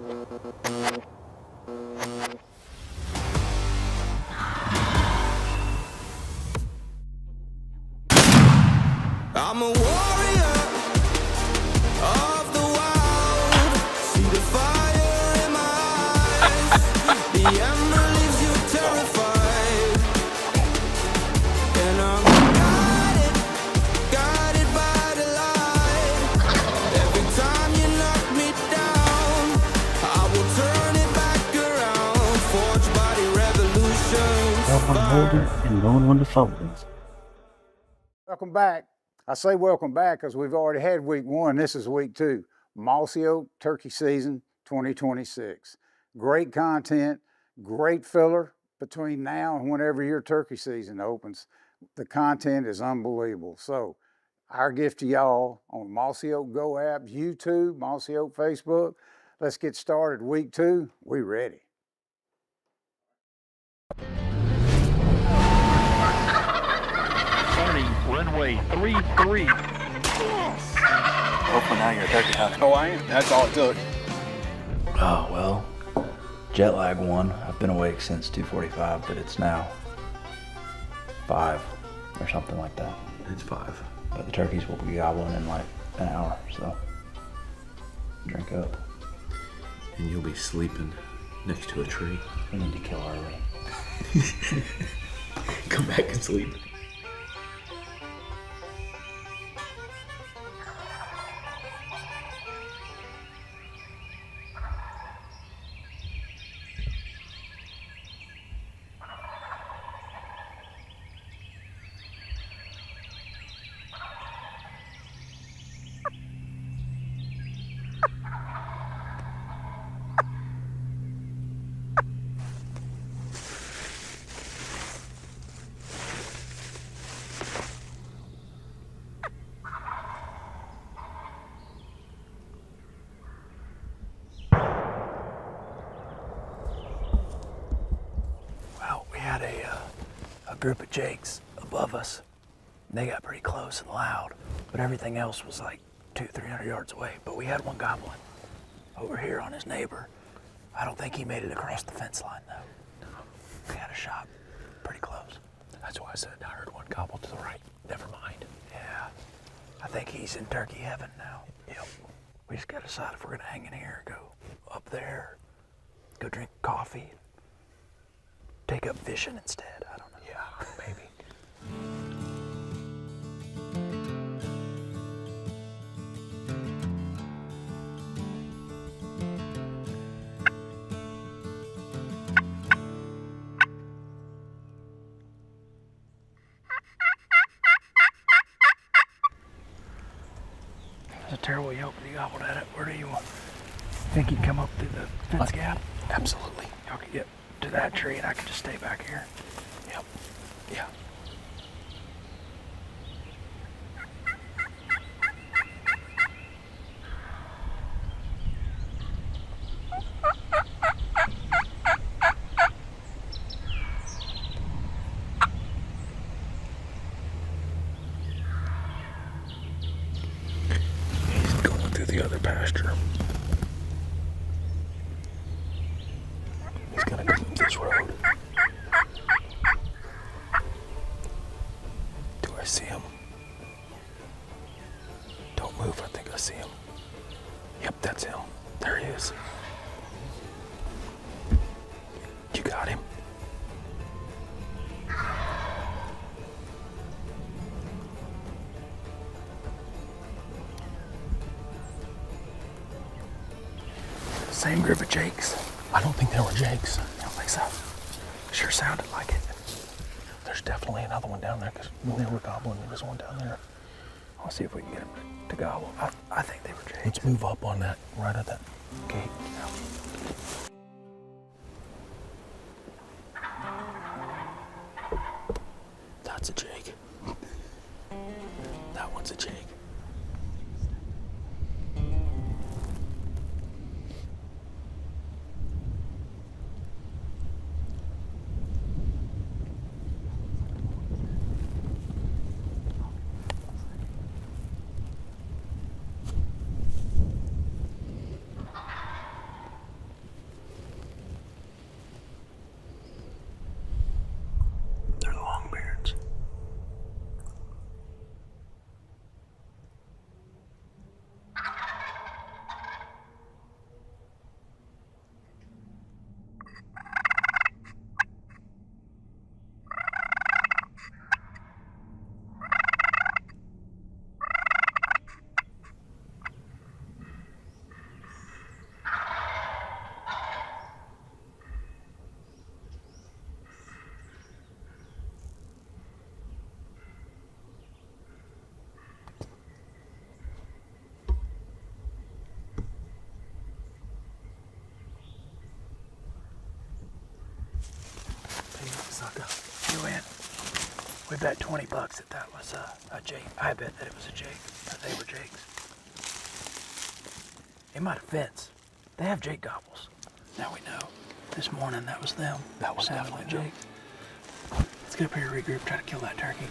I'm a warrior of the wild. See the fire in my eyes. The ember leaves you terrified. And I'm guided by the light. Every time you knock me down, I will turn it back around. Forged by the revolution. One holding and going on the foldings. Welcome back. I say welcome back because we've already had week one. This is week two. Mossy Oak Turkey Season 2026. Great content, great filler between now and whenever your turkey season opens. The content is unbelievable. So our gift to y'all on Mossy Oak Go app, YouTube, Mossy Oak Facebook. Let's get started. Week two, we ready. Runway 33. Yes. Hopefully now you're a turkey hunter. Oh, I am. That's all it took. Oh, well, jet lag 1. I've been awake since 2:45, but it's now 5 or something like that. It's 5. But the turkeys will be gobbling in like an hour, so drink up. And you'll be sleeping next to a tree. We need to kill early. Come back and sleep. A group of jakes above us. They got pretty close and loud, but everything else was like 200-300 yards away. But we had one gobbling over here on his neighbor. I don't think he made it across the fence line though. We had a shot pretty close. That's why I said I heard one gobble to the right. Never mind. Yeah, I think he's in turkey heaven now. Yep. We just gotta decide if we're gonna hang in here, go up there, go drink coffee, take up fishing instead. I don't know. Yeah, maybe. There's a terrible yelp when you gobbled at it. Where do you think he'd come up through the fence gap? Absolutely. Y'all could get to that tree and I could just stay back here. Yep. Yeah. He's going through the other pasture. He's gonna come up this road. Do I see him? Don't move, I think I see him. Yep, that's him. There he is. You got him. Same group of jakes. I don't think they were jakes. I don't think so. Sure sounded like it. There's definitely another one down there because when they were gobbling, there was one down there. I'll see if we can get him to gobble. I think they were jakes. Let's move up on that, right at that gate. That's a jake. That one's a jake. We bet $20 that that was a jake. I bet that it was a jake, or they were jakes. It might have fenced. They have jake gobbles. Now we know. This morning that was them. That was Sounded definitely like them. jake. Let's get up here, regroup, try to kill that turkey.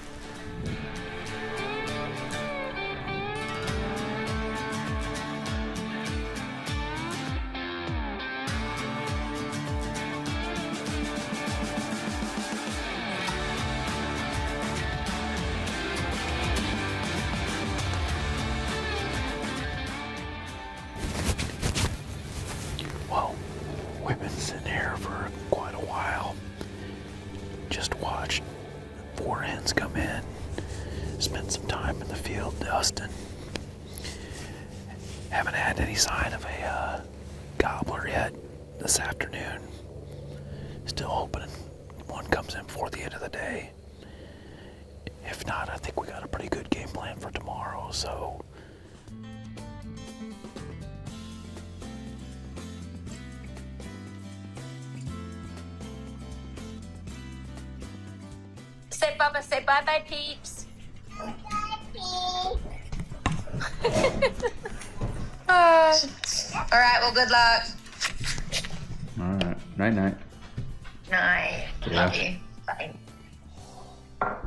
Well, we've been sitting here for quite a while. Just watched 4 hens come in, spent some time in the field dusting. Haven't had any sign of a gobbler yet this afternoon. Still hoping one comes in before the end of the day. If not, I think we got a pretty good game plan for tomorrow, so. Say Bubba, say bye-bye, peeps. All right, well, good luck. All right. Night night. Night. Yeah. Love you. Bye.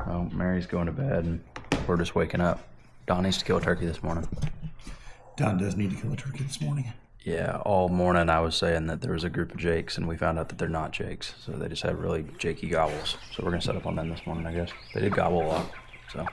Oh, Mary's going to bed and we're just waking up. Don needs to kill a turkey this morning. Don does need to kill a turkey this morning. Yeah, all morning I was saying that there was a group of jakes and we found out that they're not jakes. So they just had really jakey gobbles. So we're going to set up on them this morning, I guess. They did gobble a lot, so.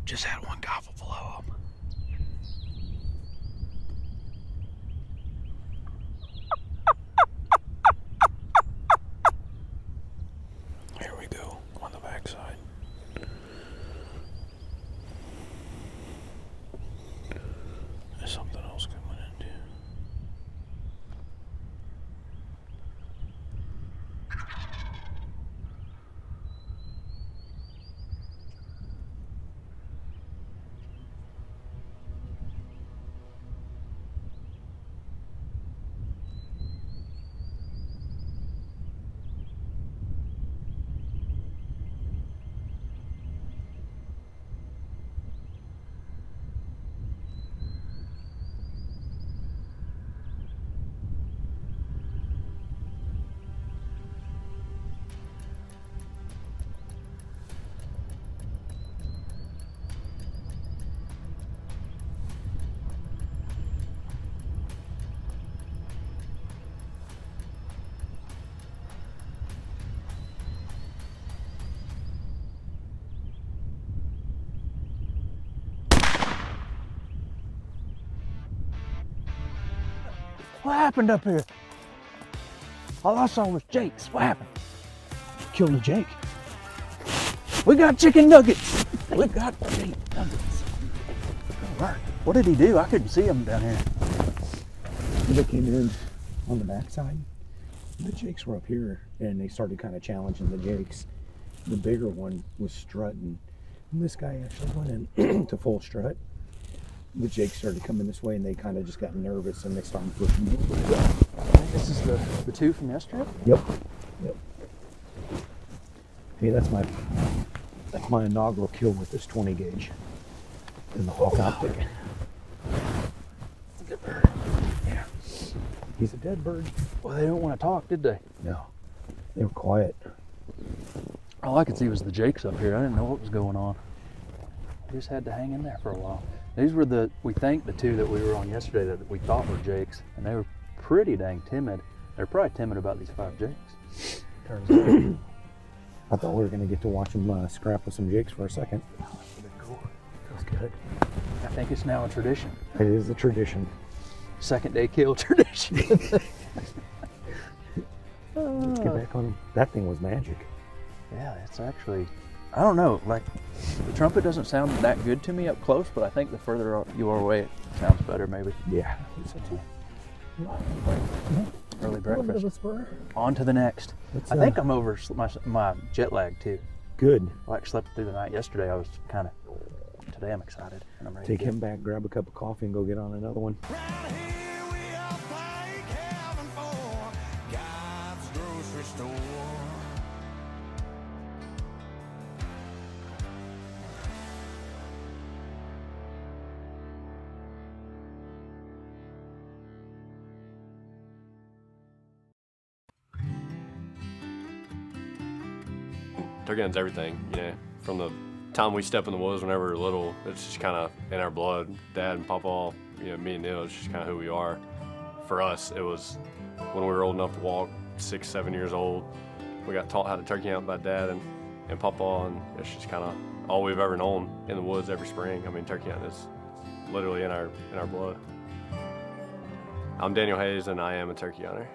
Just had one gobble below him. Here we go on the backside. There's something else coming in too. What happened up here? All I saw was jakes. What happened? Killed a jake. We got chicken nuggets. We got jake nuggets. All right. What did he do? I couldn't see him down here. They came in on the backside. The jakes were up here, and they started kind of challenging the jakes. The bigger one was strutting. And this guy actually went in to full strut. The jakes started coming this way, and they kind of just got nervous, and they started pushing over. This is the two from yesterday? Yep. Hey, that's my inaugural kill with this 20 gauge in the Hawk optic. It's a good bird. Yeah. He's a dead bird. Well, they didn't want to talk, did they? No. They were quiet. All I could see was the jakes up here. I didn't know what was going on. They just had to hang in there for a while. These were we think the two that we were on yesterday that we thought were jakes, and they were pretty dang timid. They're probably timid about these 5 jakes. Turns out. I thought we were going to get to watch them scrap with some jakes for a second. Cool. Feels good. I think it's now a tradition. It is a tradition. Second day kill tradition. Let's get back on him. That thing was magic. Yeah, it's actually, I don't know, like the trumpet doesn't sound that good to me up close, but I think the further you are away, it sounds better maybe. Yeah, I think so too. Early A little bit of breakfast. a spur. On to the next. Let's, I think I'm over my jet lag too. Good. I like slept through the night yesterday. I was kind of, today I'm excited and I'm ready Take to get him back, grab a cup of coffee, and go get on another one. Round here we all thank heaven for God's grocery store. Turkey hunting's everything, you know. From the time we step in the woods whenever we're little, it's just kind of in our blood. Dad and Papa, you know, me and Neil, it's just kind of who we are. For us, it was when we were old enough to walk, 6, 7 years old. We got taught how to turkey hunt by Dad and Papa, and it's just kind of all we've ever known in the woods every spring. I mean, turkey hunting is literally in our blood. I'm Daniel Hayes, and I am a turkey hunter.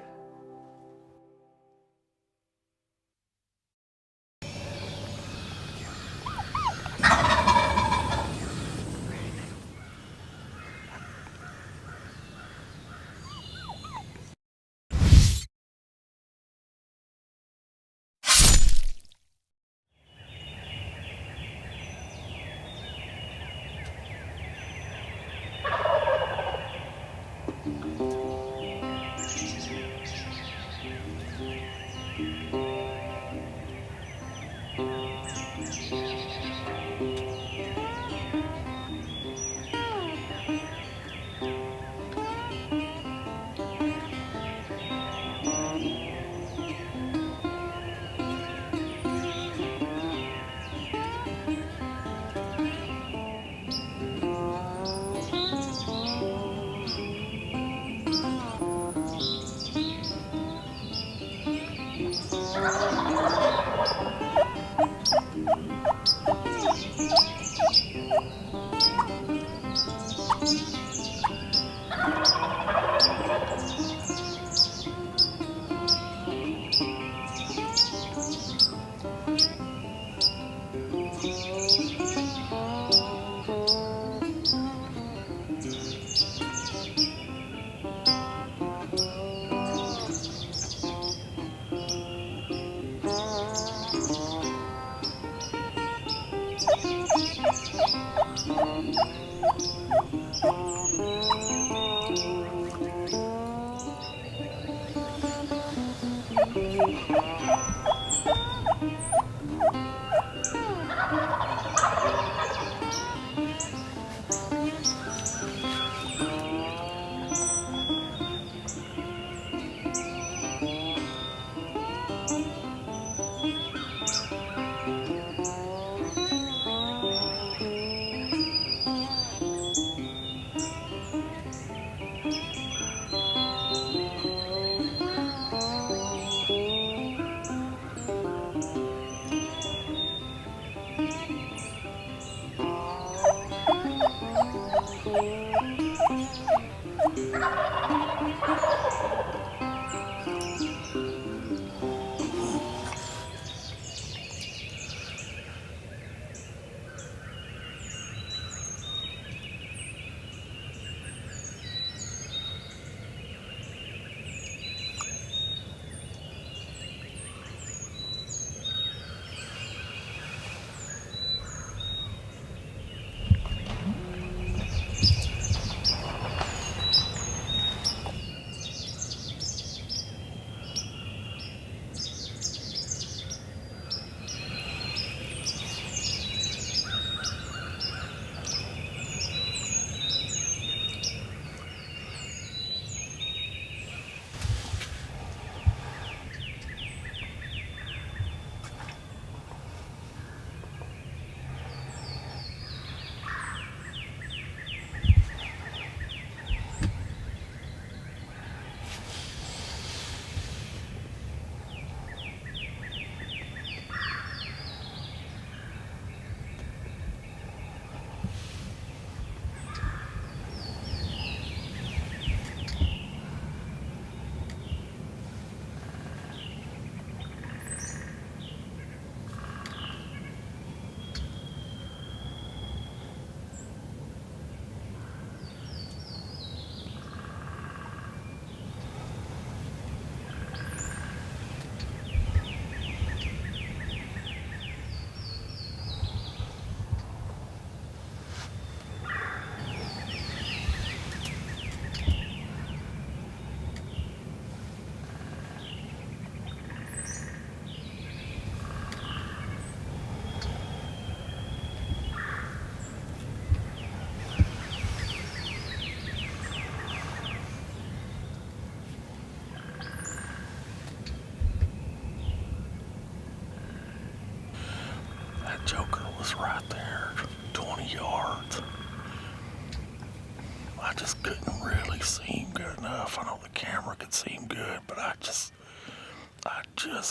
see him good, but I just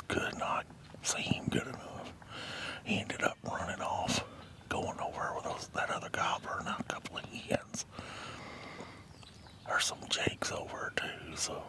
could not see him good enough. He ended up running off, going over with that other gobbler and a couple of hens. There's some jakes over too, so.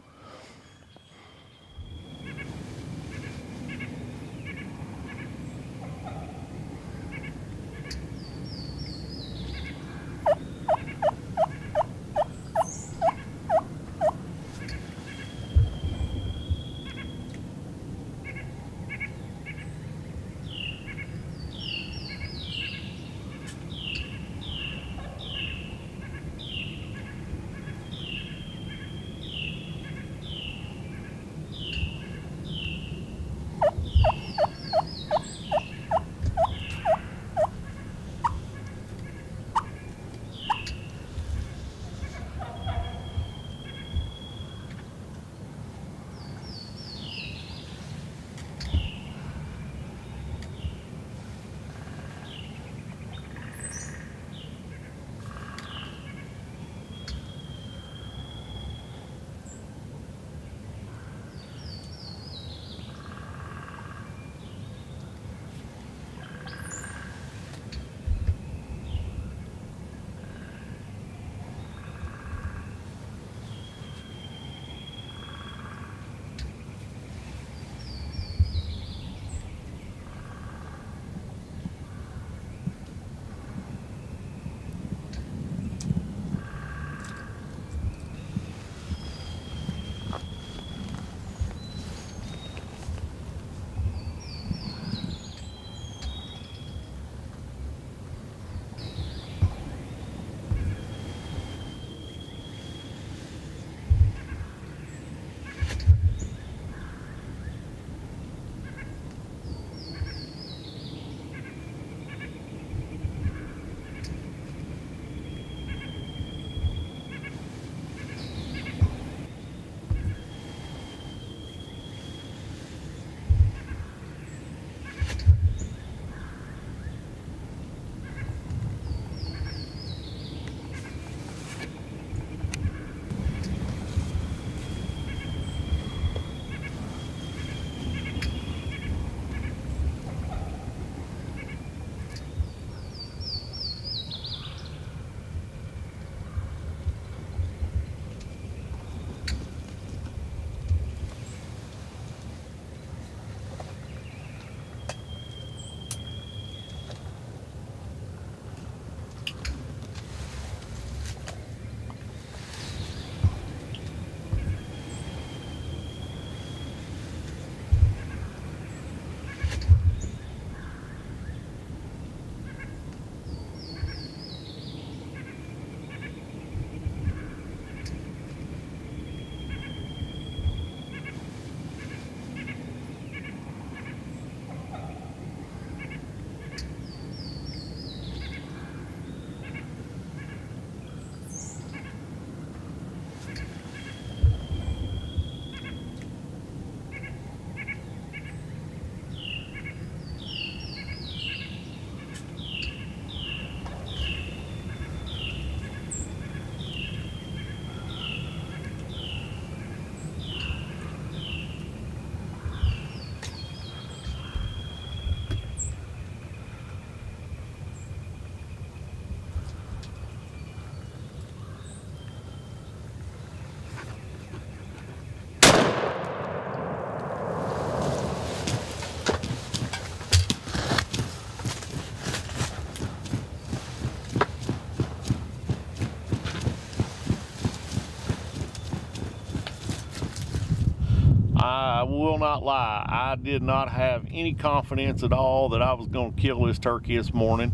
I will not lie, I did not have any confidence at all that I was going to kill this turkey this morning.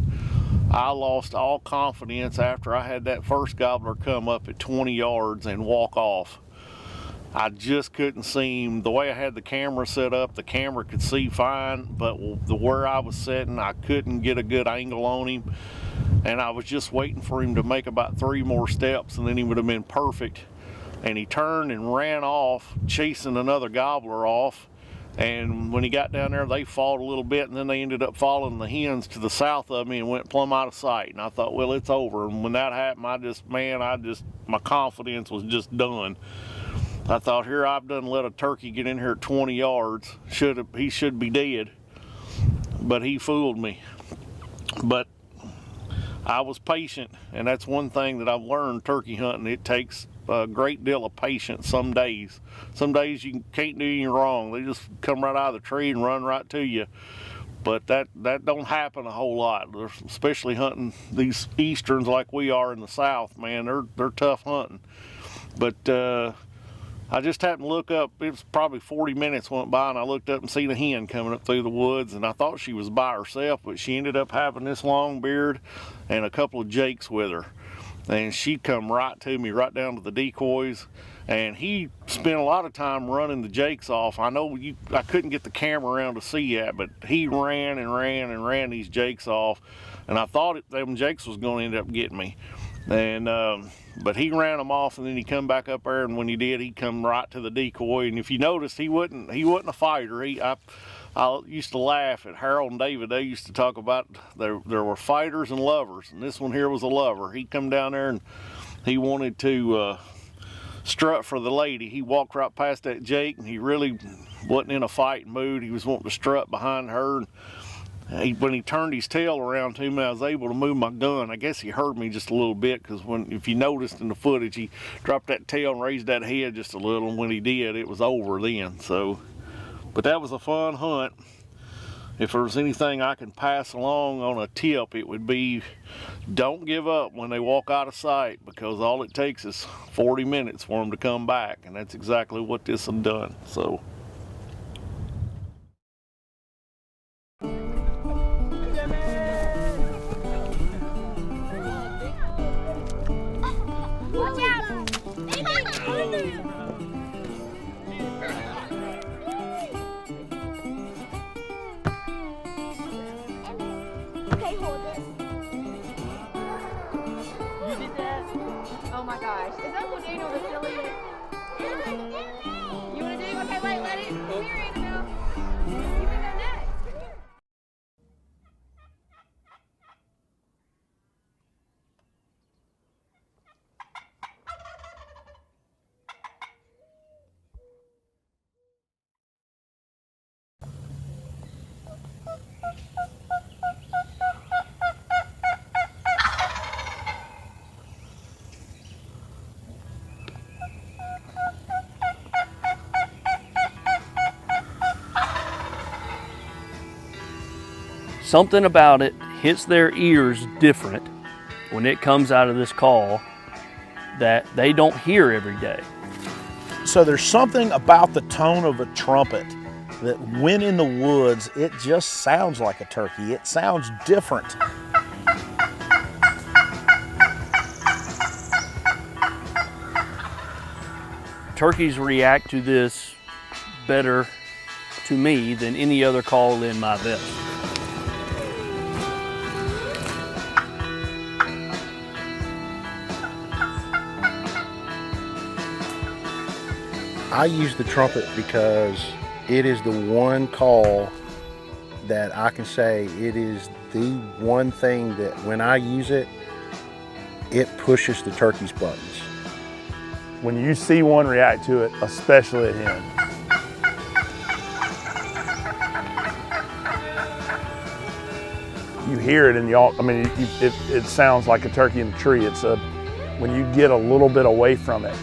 I lost all confidence after I had that first gobbler come up at 20 yards and walk off. I just couldn't see him. The way I had the camera set up, the camera could see fine, but where I was sitting, I couldn't get a good angle on him. And I was just waiting for him to make about 3 more steps and then he would have been perfect. And he turned and ran off, chasing another gobbler off. And when he got down there, they fought a little bit, and then they ended up following the hens to the south of me and went plumb out of sight. And I thought, well, it's over. And when that happened, my confidence was just done. I thought, here I've done let a turkey get in here at 20 yards. He should be dead. But he fooled me. But I was patient, and that's one thing that I've learned turkey hunting. It takes a great deal of patience some days. Some days you can't do anything wrong. They just come right out of the tree and run right to you. But that don't happen a whole lot, especially hunting these easterns like we are in the south, man. They're tough hunting. But I just happened to look up. It was probably 40 minutes went by, and I looked up and seen a hen coming up through the woods, and I thought she was by herself, but she ended up having this long beard and a couple of jakes with her. And she come right to me, right down to the decoys, and he spent a lot of time running the jakes off. I know I couldn't get the camera around to see that, but he ran and ran and ran these jakes off, and I thought them jakes was going to end up getting me. And but he ran them off, and then he come back up there, and when he did, he come right to the decoy. And if you noticed, he wasn't a fighter. I used to laugh at Harold and David. They used to talk about there were fighters and lovers, and this one here was a lover. He come down there and he wanted to strut for the lady. He walked right past that Jake, and he really wasn't in a fighting mood. He was wanting to strut behind her. And when he turned his tail around to me, I was able to move my gun. I guess he heard me just a little bit, because if you noticed in the footage, he dropped that tail and raised that head just a little, and when he did, it was over then. So, but that was a fun hunt. If there was anything I can pass along on a tip, it would be don't give up when they walk out of sight, because all it takes is 40 minutes for them to come back, and that's exactly what this has done. So. Okay, hold this. You did that? Oh my gosh. Is Uncle Daniel the silliest? You want to do? Okay, wait, let it. Come here, Annabelle. You can go next. Come here. Something about it hits their ears different when it comes out of this call that they don't hear every day. So there's something about the tone of a trumpet that when in the woods, it just sounds like a turkey. It sounds different. Turkeys react to this better to me than any other call in my vest. I use the trumpet because it is the one call that I can say it is the one thing that when I use it, it pushes the turkey's buttons. When you see one react to it, especially a hen, you hear it, and it sounds like a turkey in a tree. When you get a little bit away from it,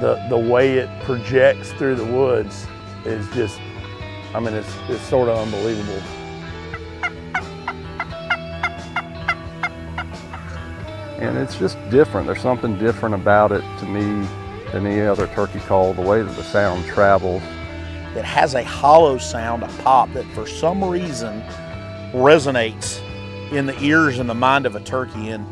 the way it projects through the woods is just, it's sort of unbelievable. And it's just different. There's something different about it to me than any other turkey call, the way that the sound travels. It has a hollow sound, a pop that for some reason resonates in the ears and the mind of a turkey. And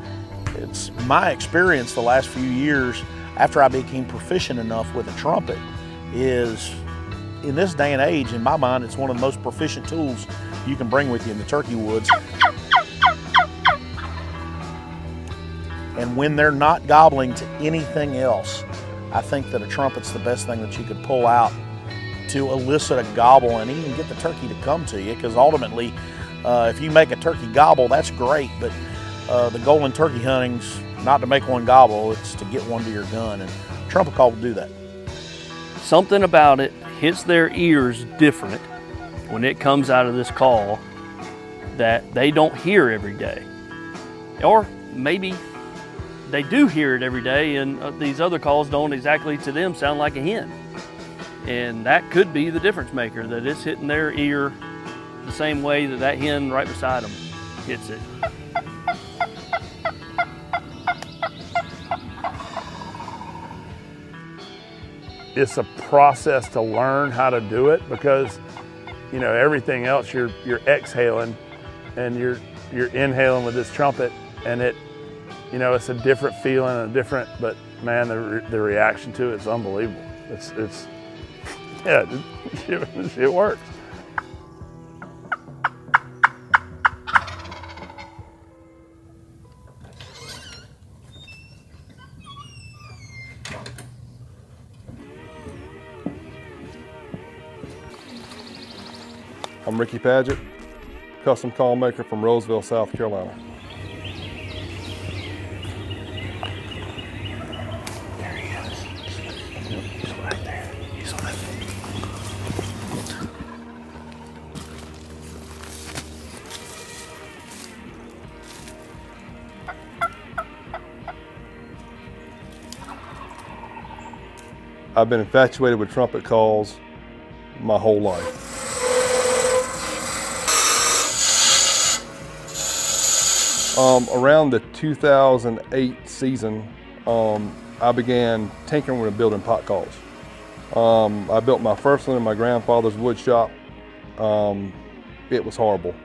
it's my experience the last few years after I became proficient enough with a trumpet is, in this day and age, in my mind, it's one of the most proficient tools you can bring with you in the turkey woods. And when they're not gobbling to anything else, I think that a trumpet's the best thing that you could pull out to elicit a gobble and even get the turkey to come to you, because ultimately, if you make a turkey gobble, that's great, but the goal in turkey hunting's not to make one gobble, it's to get one to your gun, and trumpet call will do that. something about it hits their ears different when it comes out of this call that they don't hear every day. Or maybe they do hear it every day and these other calls don't exactly to them sound like a hen. And that could be the difference maker, that it's hitting their ear the same way that that hen right beside them hits it. It's a process to learn how to do it because, you know, everything else you're exhaling and you're inhaling with this trumpet, and it, you know, it's a different feeling and but man, the reaction to it is unbelievable. It's yeah, it works. I'm Ricky Padgett, custom call maker from Roseville, South Carolina. There he is. He's right there. He's on it. I've been infatuated with trumpet calls my whole life. Around the 2008 season, I began tinkering with building pot calls. I built my first one in my grandfather's wood shop. It was horrible,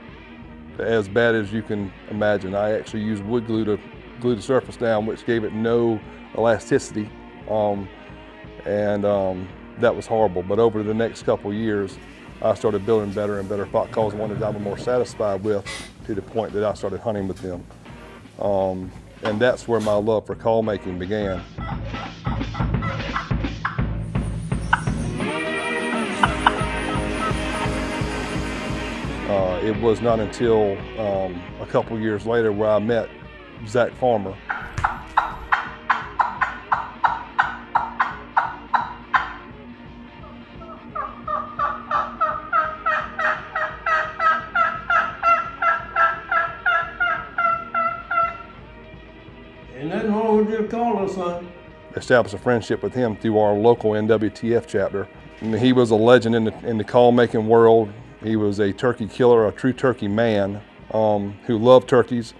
as bad as you can imagine. I actually used wood glue to glue the surface down, which gave it no elasticity, and that was horrible. But over the next couple of years, I started building better and better pot calls, one that I was more satisfied with, to the point that I started hunting with them. And that's where my love for call making began. It was not until a couple years later where I met Zach Farmer. Ain't nothing wrong with your calling, son. Established a friendship with him through our local NWTF chapter. And he was a legend in the call making world. He was a turkey killer, a true turkey man, who loved turkeys,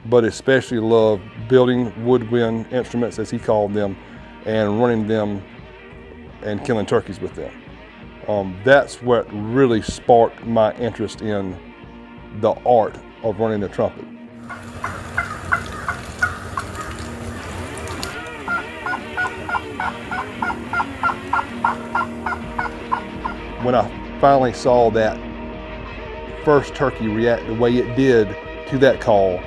but especially loved building woodwind instruments, as he called them, and running them and killing turkeys with them. That's what really sparked my interest in the art of running a trumpet. When I finally saw that first turkey react the way it did to that call,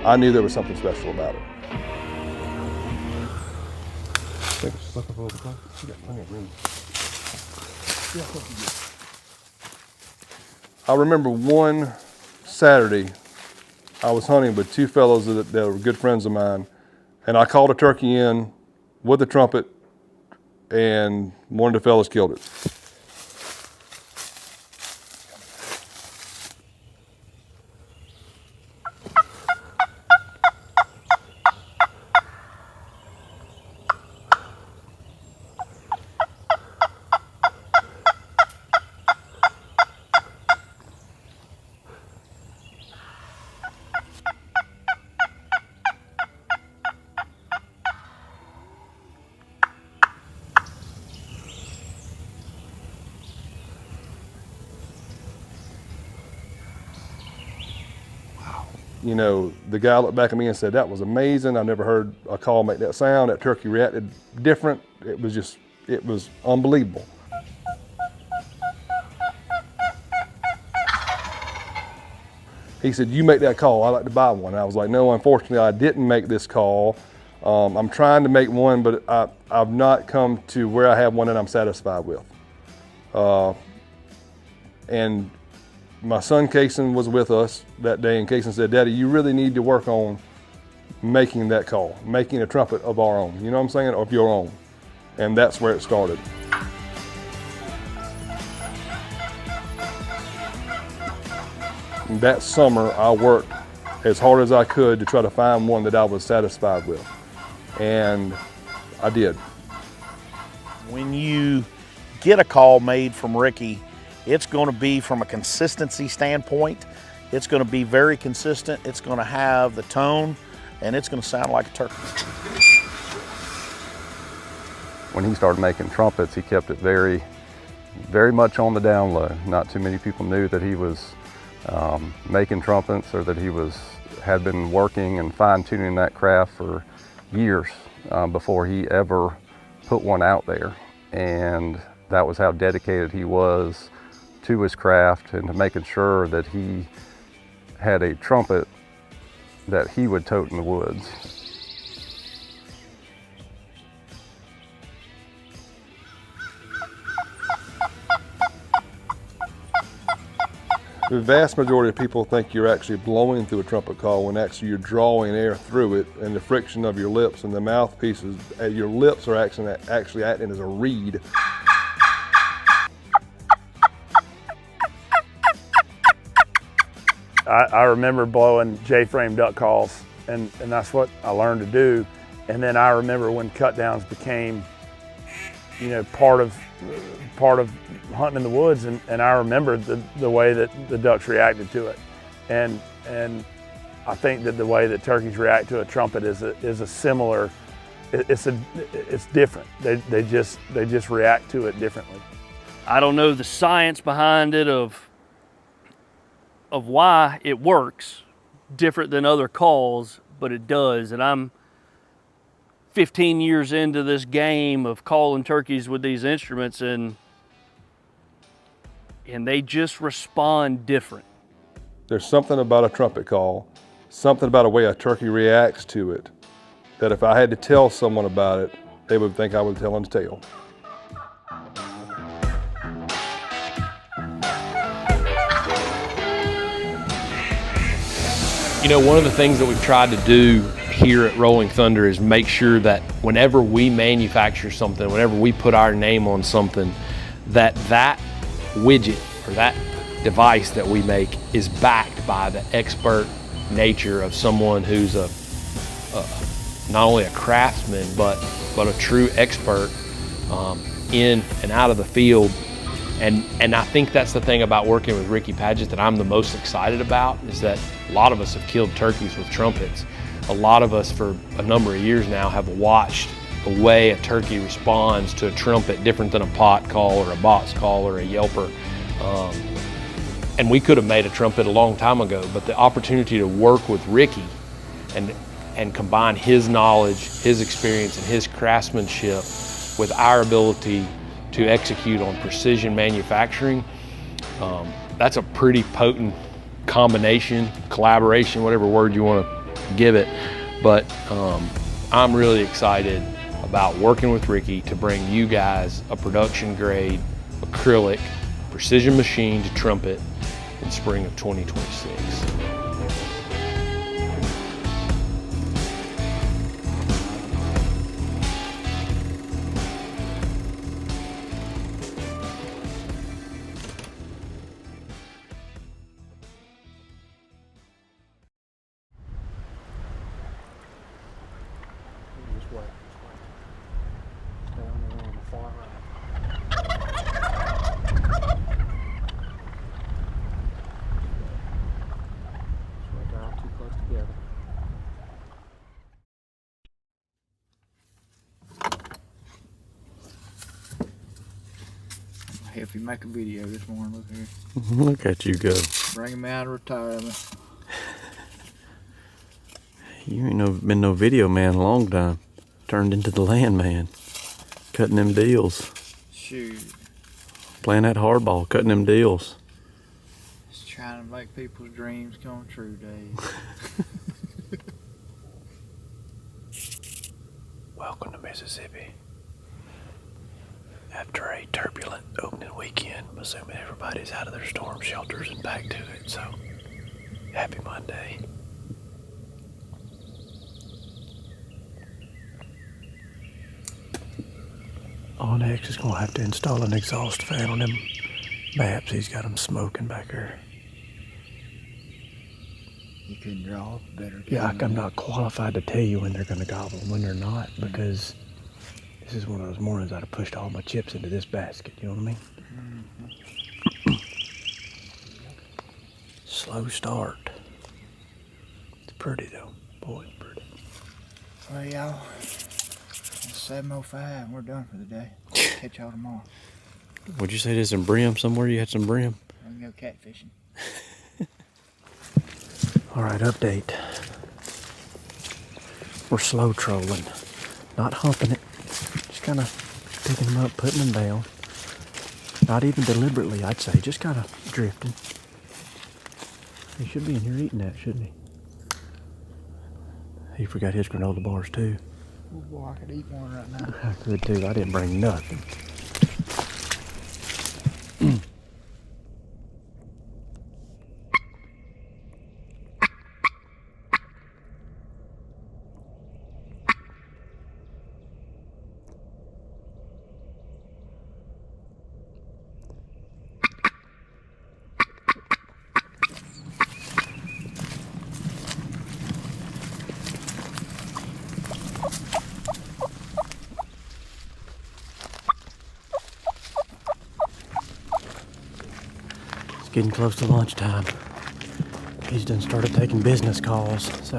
I knew there was something special about it. I remember one Saturday, I was hunting with two fellows that were good friends of mine, and I called a turkey in with a trumpet, and one of the fellows killed it. You know, the guy looked back at me and said, "That was amazing. I never heard a call make that sound. That turkey reacted different. It was unbelievable." He said, "You make that call. I'd like to buy one." And I was like, "No, unfortunately, I didn't make this call. I'm trying to make one, but I've not come to where I have one that I'm satisfied with." And my son Kason was with us that day, and Kason said, "Daddy, you really need to work on making that call, making a trumpet of our own, you know what I'm saying, of your own." And that's where it started. And that summer, I worked as hard as I could to try to find one that I was satisfied with. And I did. When you get a call made from Ricky, it's going to be from a consistency standpoint. It's going to be very consistent. It's going to have the tone, and it's going to sound like a turkey. When he started making trumpets, he kept it very, very much on the down low. Not too many people knew that he was making trumpets, or that he had been working and fine-tuning that craft for years before he ever put one out there. And that was how dedicated he was to his craft and to making sure that he had a trumpet that he would tote in the woods. The vast majority of people think you're actually blowing through a trumpet call when actually you're drawing air through it, and the friction of your lips and the mouthpieces, your lips are actually acting as a reed. I remember blowing J-frame duck calls, and that's what I learned to do. And then I remember when cut downs became, part of hunting in the woods, and I remember the way that the ducks reacted to it. And I think that the way that turkeys react to a trumpet is a similar, it's different. They just react to it differently. I don't know the science behind it of why it works different than other calls, but it does. And I'm 15 years into this game of calling turkeys with these instruments, and they just respond different. There's something about a trumpet call, something about a way a turkey reacts to it, that if I had to tell someone about it, they would think I was telling a tale. One of the things that we've tried to do here at Rolling Thunder is make sure that whenever we manufacture something, whenever we put our name on something, that widget or that device that we make is backed by the expert nature of someone who's not only a craftsman, but a true expert in and out of the field. And I think that's the thing about working with Ricky Padgett that I'm the most excited about, is that a lot of us have killed turkeys with trumpets. A lot of us for a number of years now have watched the way a turkey responds to a trumpet different than a pot call or a box call or a yelper. And we could have made a trumpet a long time ago, but the opportunity to work with Ricky and combine his knowledge, his experience, and his craftsmanship with our ability to execute on precision manufacturing, that's a pretty potent combination, collaboration, whatever word you want to give it. But I'm really excited about working with Ricky to bring you guys a production grade acrylic precision machined trumpet in spring of 2026. If you make a video this morning, look here. Look at you go. Bring him out of retirement. You ain't been no video man a long time. Turned into the land man. Cutting them deals. Shoot. Playing that hardball, cutting them deals. Just trying to make people's dreams come true, Dave. Welcome to Mississippi. After a turbulent opening weekend, I'm assuming everybody's out of their storm shelters and back to it, so happy Monday. Onyx is going to have to install an exhaust fan on them maps. He's got them smoking back there. You couldn't draw up a better Yeah, game. I'm not qualified to tell you when they're going to gobble and when they're not, because this is one of those mornings I'd have pushed all my chips into this basket, you know what I mean? Slow start. It's pretty though. Boy, it's pretty. Well, y'all, it's 7:05 and we're done for the day. Catch y'all tomorrow. Would you say there's some brim somewhere? You had some brim? We can go catfishing. All right, update. We're slow trolling. Not humping it. Just kind of picking them up, putting them down. Not even deliberately, I'd say. Just kind of drifting. He should be in here eating that, shouldn't he? He forgot his granola bars too. Oh boy, I could eat one right now. I could too. I didn't bring nothing. Getting close to lunchtime. He's done started taking business calls, so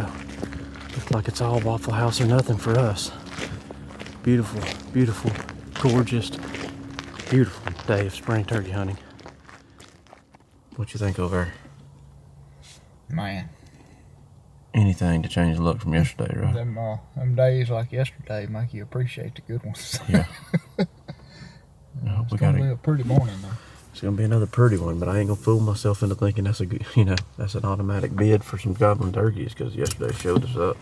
looks like it's all Waffle House or nothing for us. Beautiful, beautiful, gorgeous, beautiful day of spring turkey hunting. What you think over there? Man. Anything to change the look from yesterday, right? Them days like yesterday make you appreciate the good ones. Yeah. It's gonna be a pretty morning though. It's gonna be another pretty one, but I ain't gonna fool myself into thinking that's a good, that's an automatic bid for some goblin turkeys, because yesterday showed us up.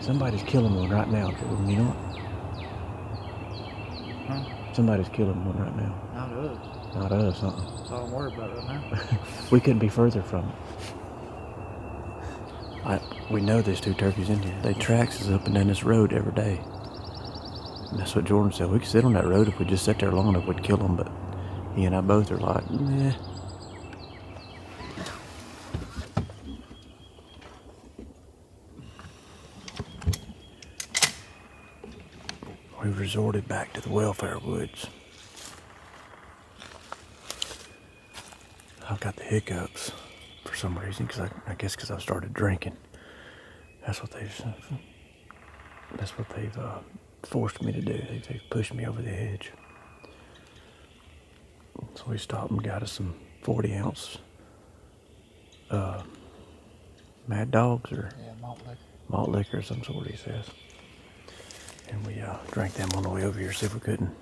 Somebody's killing one right now, Jordan, you know what? Huh? Somebody's killing one right now. Not us. Not us, That's all I'm worried about right now. We couldn't be further from it. We know there's two turkeys in here. They tracks us up and down this road every day. And that's what Jordan said. We could sit on that road if we just sat there long enough, we'd kill them, but he and I both are like, nah. We resorted back to the welfare woods. I've got the hiccups for some reason, because I guess because I've started drinking. That's what they've forced me to do. They've pushed me over the edge. So we stopped and got us some 40-ounce Mad Dogs or malt liquor of some sort, he says. And we drank them on the way over here, see if we couldn't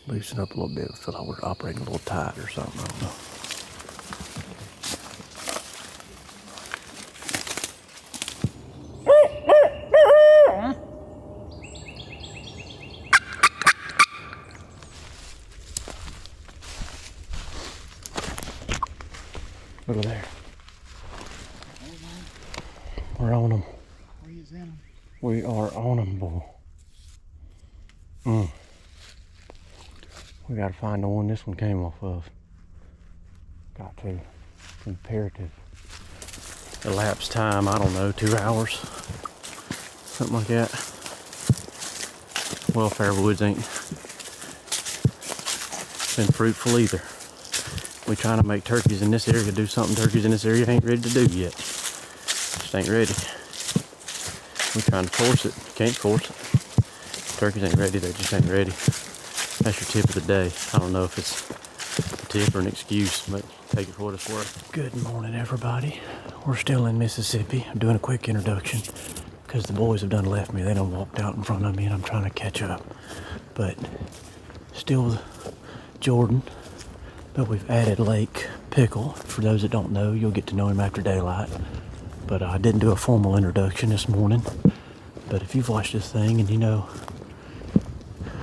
loosen up a little bit. We feel like we're operating a little tight or something, I don't know. Look at there. We're on them. We are on them, boy. We gotta find the one this one came off of. Got to. It's imperative. Elapsed time, I don't know, 2 hours. Something like that. Welfare woods ain't been fruitful either. We trying to make turkeys in this area do something turkeys in this area ain't ready to do yet. Just ain't ready. We trying to force it. Can't force it. Turkeys ain't ready, they just ain't ready. That's your tip of the day. I don't know if it's a tip or an excuse, but take it for what it's worth. Good morning, everybody. We're still in Mississippi. I'm doing a quick introduction because the boys have done left me. They done walked out in front of me and I'm trying to catch up. But still with Jordan. But we've added Lake Pickle. For those that don't know, you'll get to know him after daylight. But I didn't do a formal introduction this morning. But if you've watched this thing and you know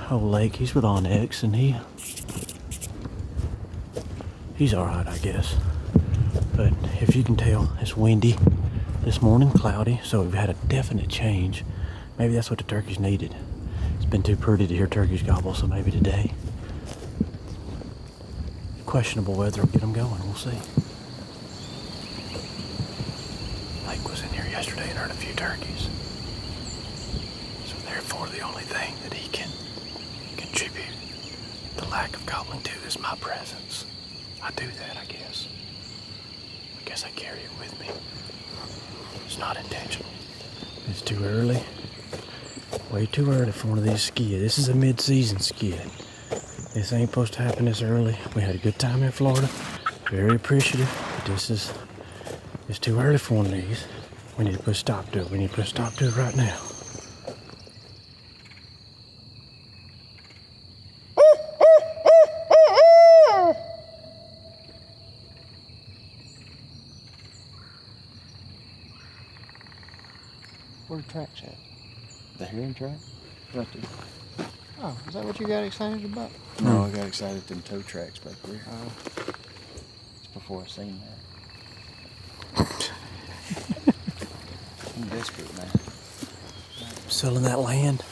old Lake, he's with Onyx and he's alright, I guess. But if you can tell, it's windy this morning, cloudy, so we've had a definite change Maybe that's what the turkeys needed. It's been too pretty to hear turkeys gobble, so maybe today. Questionable weather will get them going, we'll see. Blake was in here yesterday and heard a few turkeys. So therefore the only thing that he can contribute the lack of gobbling to is my presence. I do that, I guess. I guess I carry it with me. It's not intentional. It's too early. Way too early for one of these skid. This is a mid-season skid. This ain't supposed to happen this early. We had a good time in Florida. Very appreciative. But it's too early for one of these. We need to put a stop to it. We need to put a stop to it right now. Where the track's at? The hearing track? Right there. Oh, is that what you got excited about? No, I got excited at them tow tracks back there. Oh. It's before I seen that. I'm desperate, man. Selling that land?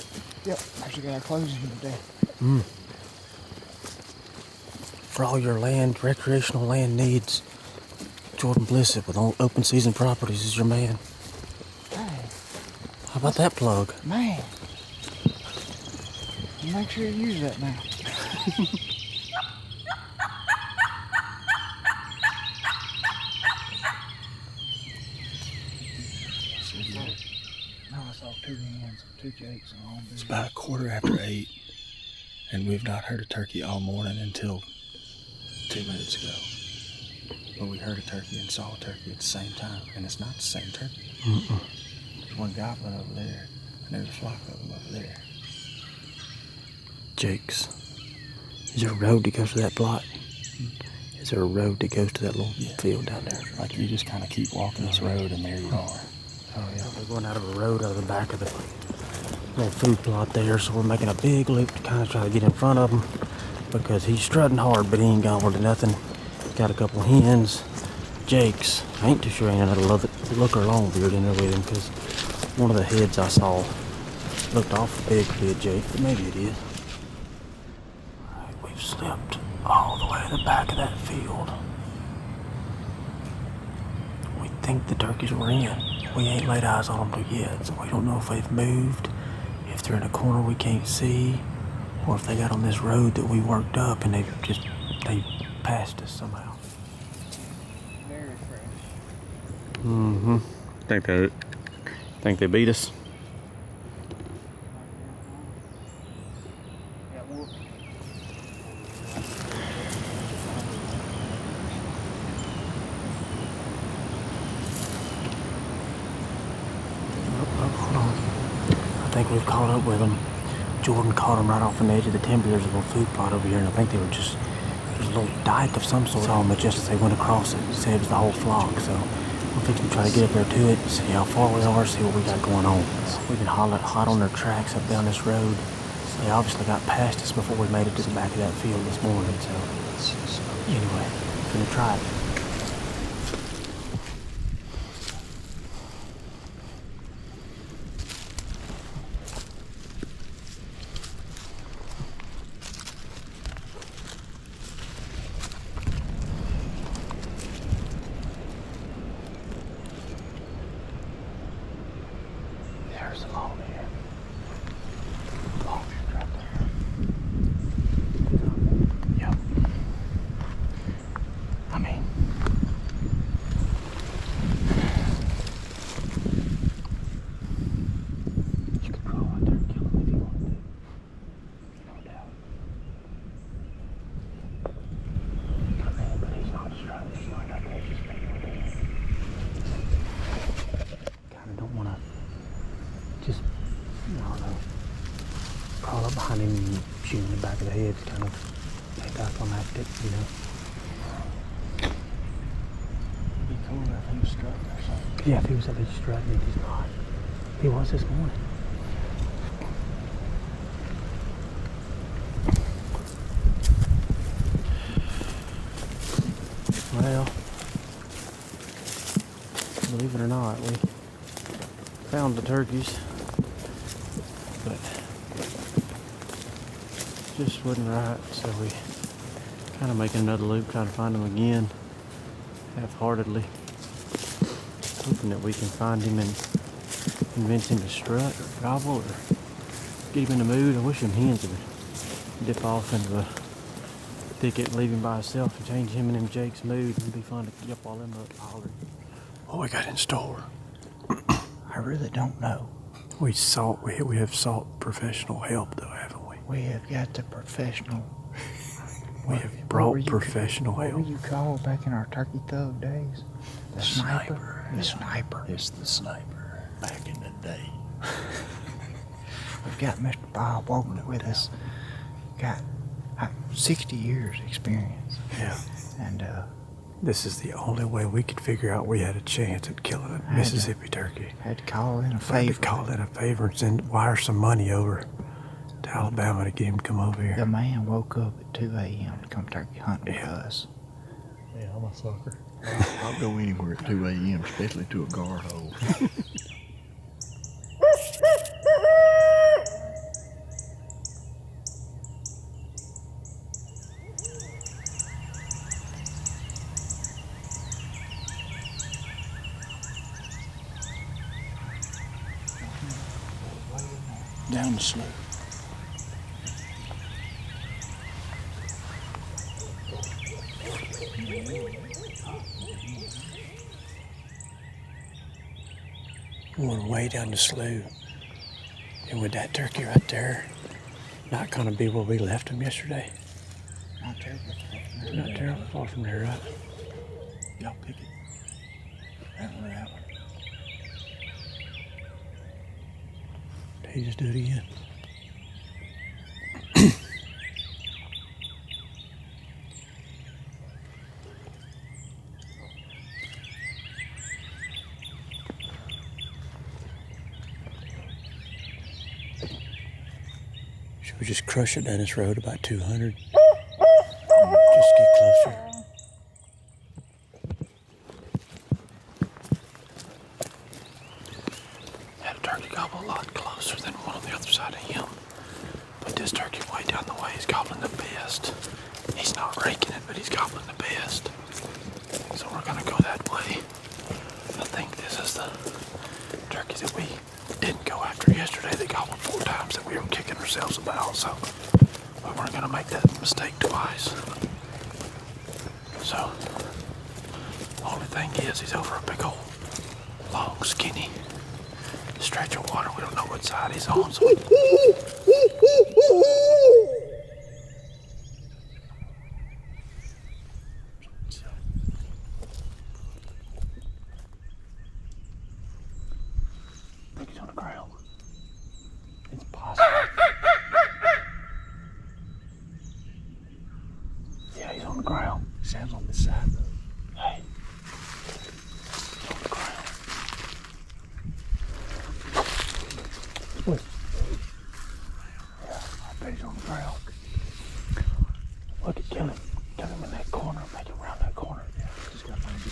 Yep, actually got our closing today. For all your land, recreational land needs, Jordan Blissett with Open Season Properties is your man. How about that plug? Man. Make sure you use that now. No, I saw 2 hens, 2 jakes, and all. It's about 8:15, and we've not heard a turkey all morning until 2 minutes ago. But we heard a turkey and saw a turkey at the same time, and it's not the same turkey. There's one gobbling over there, and there's a flock of them over there. Jakes. Is there a road that goes to that plot? Is there a road that goes to that little field down there? Like you just kind of keep walking this road, and there you are. Oh yeah, we're going out of a road out of the back of the little food plot there, so we're making a big loop to kind of try to get in front of him because he's strutting hard, but he ain't gobbled to nothing. Got a couple of hens, jakes. I ain't too sure ain't another looker longbeard in there with him because one of the heads I saw looked awful big to be a jake, but maybe it is. Alright, we've slipped all the way to the back of that field. We think the turkeys were in. We ain't laid eyes on them yet, so we don't know if they've moved, if they're in a corner we can't see, or if they got on this road that we worked up and they passed us somehow. Very fresh. Think they beat us? Hold on. I think we've caught up with them. Jordan caught them right off the edge of the timber. There's a little food plot over here, and I think they were just, there's a little dike of some sort. Saw them, but just as they went across it, he said it was the whole flock. So we're fixing to try to get up there to it, see how far we are, see what we got going on. We've been hot on their tracks up down this road. They obviously got past us before we made it to the back of that field this morning. So anyway, we're gonna try it. There's a long here. Long right there. Yep. I mean, you could roll out there and kill him if you wanted to. No doubt. But he's not distracted. He's not got to just make it. Kind of don't want to. Just, I don't know, crawl up behind him and shoot him in the back of the head, kind of anticlimactic, you know. It'd be cool if he was strutting or something. Yeah, if he was up there strutting, he's not. He was this morning. Well, believe it or not, we found the turkeys. but just wasn't right. So we kind of making another loop, trying to find him again, half-heartedly, hoping that we can find him and convince him to strut or gobble or get him in the mood. I wish them hens would dip off into a thicket, leave him by himself, and change him and them Jake's mood. It'd be fun to yip all them up hollering. What we got in store? I really don't know. We have sought professional help, though, haven't we? We have got the professional. We have brought professional help. What were you called back in our turkey thug days? The sniper. The sniper. It's the sniper. Back in the day. We've got Mr. Bob Walker with us. Got 60 years experience. Yeah. And this is the only way we could figure out we had a chance at killing a Mississippi turkey. Had to call in a favor. Had to call in a favor and wire some money over to Alabama to get him to come over here. The man woke up at 2 a.m. to come turkey hunting with us. Yeah, I'm a sucker. I'll go anywhere at 2 a.m., especially to a guard hole. Down the slope. We're way down the slough, and with that turkey right there, not gonna be where we left him yesterday. Not terribly far from there, right? Y'all pick it. That one or that one. Did he just do it again? Should we just crush it down this road about 200? Just get closer. Had a turkey gobble a lot closer than one on the other side of him. But this turkey way down the way is gobbling the best. He's not raking it, but he's gobbling the best. So we're gonna go that way. I think this is the turkey that we didn't go after yesterday. They gobbled 4 times that we were kicking ourselves about. So we weren't gonna make that mistake twice. So only thing is he's over a big old long skinny stretch of water. We don't know what side he's on. So I think he's on the ground. It's possible. Yeah, he's on the ground. Sam's on this side though. Hey. He's on the ground. Split. Yeah, I bet he's on the ground. Look at kill him. Kill him in that corner. Make him around that corner. Yeah, just gotta find him.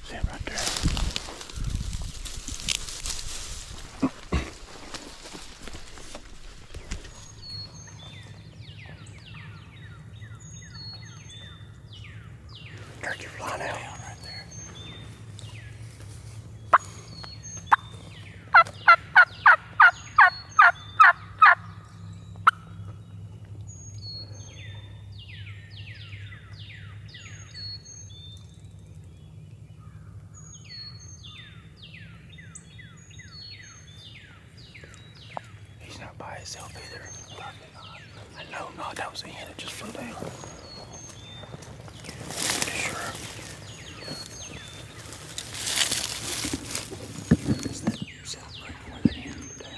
See him right there. Turkey flying out right there. He's not by himself either. Probably not. I know, no, that was a hen that just flew down. Sure. Is that south right where that hen flew down?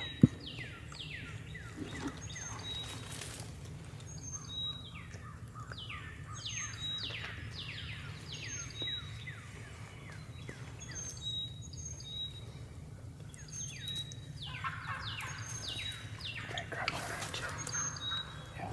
Okay, grab my range. Yeah.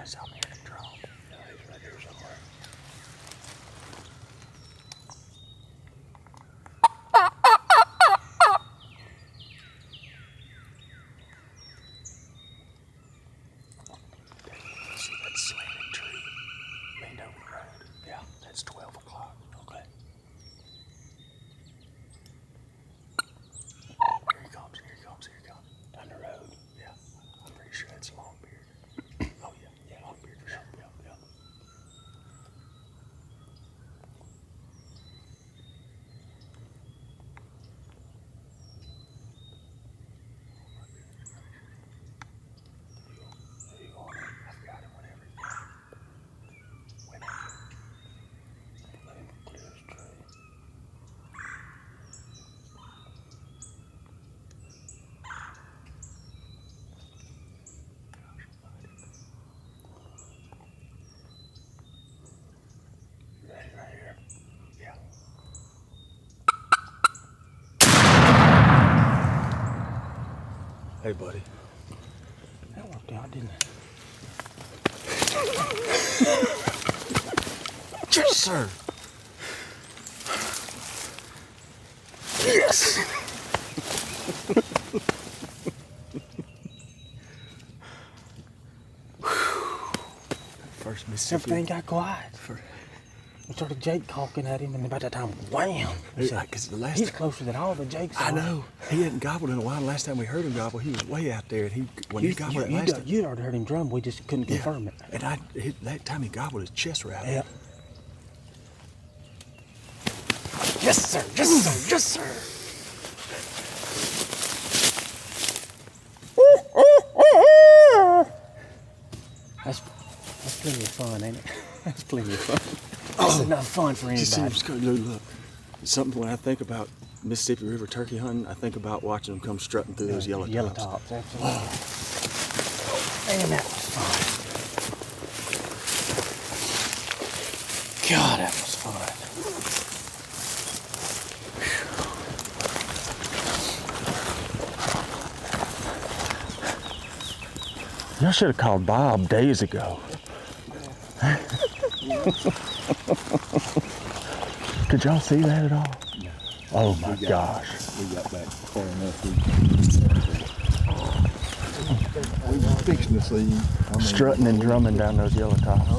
Guys, I'm hearing him drum. Yeah, he's right here somewhere. See that slanted tree leaned over the road? Yeah, that's 12 o'clock. Okay. Here he comes, here he comes, here he comes. Down the road. Yeah, I'm pretty sure that's Longbeard. Oh, yeah, yeah, Longbeard for sure. Yeah, yeah. Hey, buddy. That worked out, didn't it? Yes, sir. Yes. First Mississippi. Everything got quiet. We started Jake caulking at him, and about that time, wham! Because the last He's closer than all the Jakes. I know. He hadn't gobbled in a while. Last time we heard him gobble, he was way out there. And he gobbled that last time. You'd already heard him drum. We just couldn't confirm it. And that time he gobbled, his chest rattled. Yeah. Yes, sir. Yes, sir. Yes, sir. That's plenty of fun, ain't it? That's plenty of fun. That's enough fun for anybody. Look, something when I think about Mississippi River turkey hunting, I think about watching them come strutting through those yellow tops. Absolutely. Man, that was fun. God, that was fun. Y'all should have called Bob days ago. Could y'all see that at all? No. Oh my gosh. We got back far enough. We were fixing to see. Strutting and drumming down those yellow tops.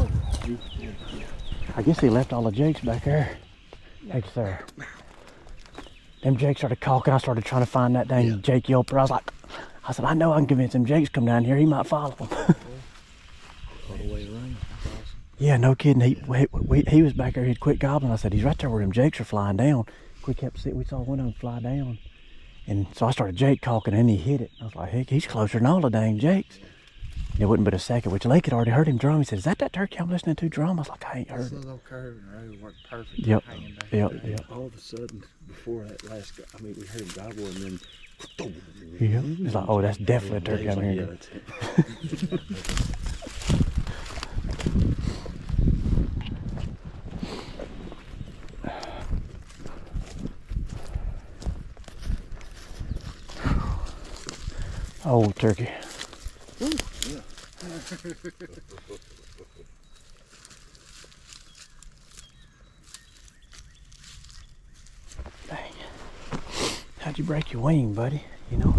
I guess he left all the Jakes back there. Hey, sir. Them Jakes started caulking. I started trying to find that dang Jake Yelper. I said, I know I can convince them Jakes come down here. He might follow them. All the way around. Yeah, no kidding. He was back there. He'd quit gobbling. I said, he's right there where them Jakes are flying down. We saw one of them fly down. And so I started Jake caulking and he hit it. I was like, heck, he's closer than all the dang Jakes. And it wasn't but a second, which Lake had already heard him drum. He said, is that turkey I'm listening to drum? I was like, I ain't heard it. little curve and road worked perfect. Yep. Yep. All of a sudden, before that last, we heard him gobble and then. Yeah. It's like, oh, that's definitely a turkey I'm hearing. Yeah, that's it. Old turkey. Ooh, yeah. Dang. How'd you break your wing, buddy? You know?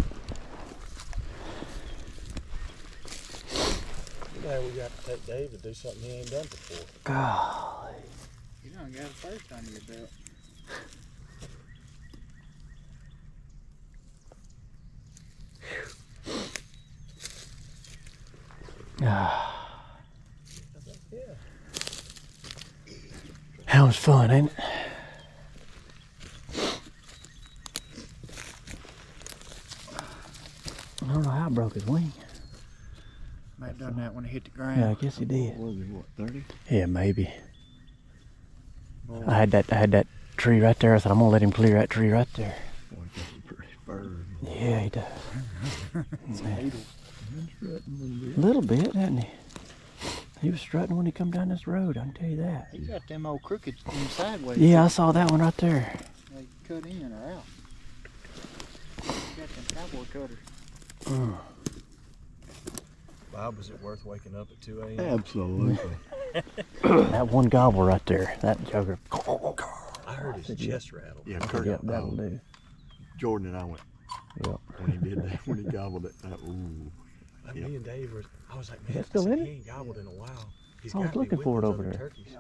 Now we got to take Dave to do something he ain't done before. Golly. You done got a first under your belt. That was fun, ain't it? I don't know how I broke his wing. Might have done that when he hit the ground. Yeah, I guess he did. What was he, 30? Yeah, maybe. I had that tree right there. I said, I'm gonna let him clear that tree right there. Boy, that's a pretty bird. Yeah, he does. A little bit, hasn't he? He was strutting when he come down this road, I can tell you that. He got them old crooked sideways. Yeah, I saw that one right there. They cut in or out. He got them cowboy cutters. Bob, was it worth waking up at 2 a.m.? Absolutely. That one gobble right there, that joker. I heard his chest rattle. Yeah, Yep, that'll do. Jordan and I went. Yep. When he did that, when he gobbled it, ooh. Me and Dave were, I was like, man, Is that still in he it? ain't gobbled in a while. He's I was gotta be looking with for it those over other there. turkeys.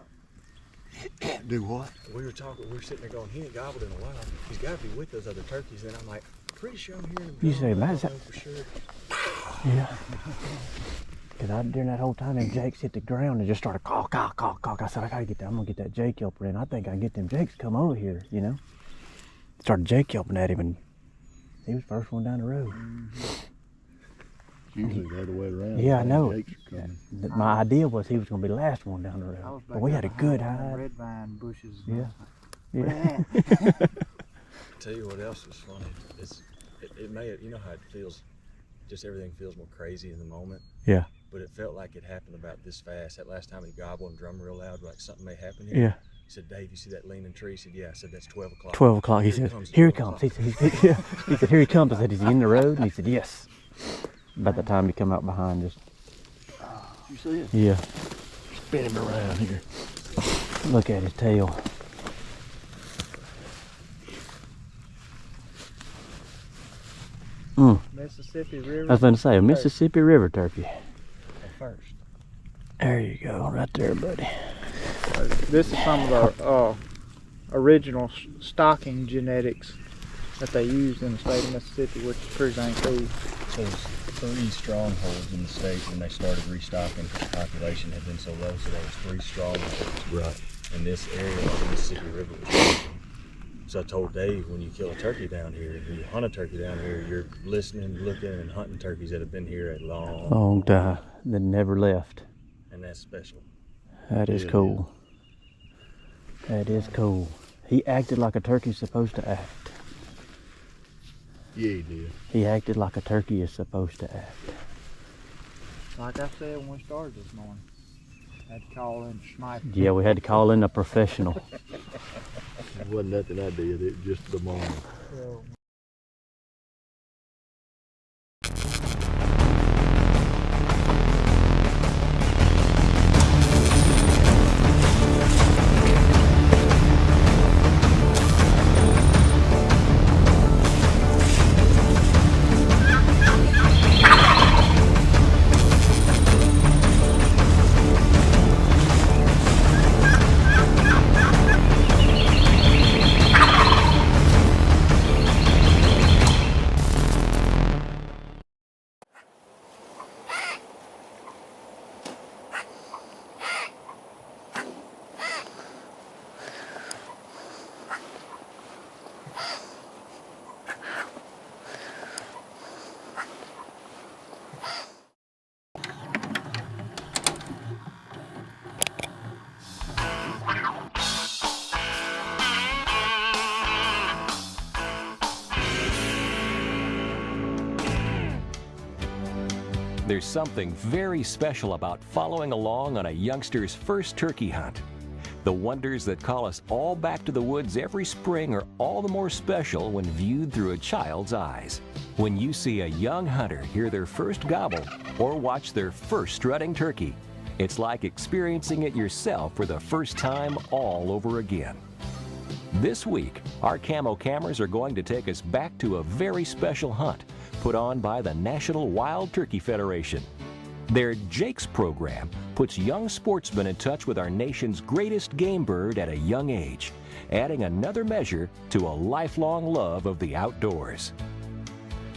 Do what? We were sitting there going, he ain't gobbled in a while. He's got to be with those other turkeys. And I'm like, pretty sure I'm hearing him. You say, gobble, man, I is don't that- know for sure. Yeah. Because during that whole time, them jakes hit the ground and just started caw, caw, caw, caw. I said, I gotta get that. I'm gonna get that jake yelper in. I think I can get them jakes to come over here, you know. Started jake yelping at him, and he was the first one down the road. Usually the other way around. Yeah, I know. Jakes are coming. My idea was he was gonna be the last one down the road. But we had a good hide. Red vine bushes. Yeah. Yeah. Tell you what else was funny. It may have, you know how it feels, just everything feels more crazy in the moment. Yeah. But it felt like it happened about this fast. That last time he gobbled and drummed real loud, like something may happen here. Yeah. He said, Dave, you see that leaning tree? He said, yeah. I said, that's 12 o'clock. 12 o'clock. He said, here he comes. He said, here he comes. I said, is he in the road? And he said, yes. About the time he come out behind us. You see it? Yeah. Spin him around here. Look at his tail. Mississippi River. I was going to say, a Mississippi River turkey. First. There you go, right there, buddy. This is some of the original stocking genetics that they used in the state of Mississippi, which is pretty dang cool. So there's 3 strongholds in the state when they started restocking because the population had been so low, so there was 3 strongholds. Right. In this area of the Mississippi River was working. So I told Dave, when you kill a turkey down here, when you hunt a turkey down here, you're listening, looking, and hunting turkeys that have been here a long time. That never left. And that's special. That is cool. That is cool. He acted like a turkey's supposed to act. Yeah, he did. He acted like a turkey is supposed to act. Like I said when we started this morning, I had to call in to snipe. Yeah, we had to call in a professional. It wasn't nothing I did, it was just the moment. There's something very special about following along on a youngster's first turkey hunt. The wonders that call us all back to the woods every spring are all the more special when viewed through a child's eyes. When you see a young hunter hear their first gobble or watch their first strutting turkey, it's like experiencing it yourself for the first time all over again. This week, our camo cameras are going to take us back to a very special hunt put on by the National Wild Turkey Federation. Their Jakes program puts young sportsmen in touch with our nation's greatest game bird at a young age, adding another measure to a lifelong love of the outdoors.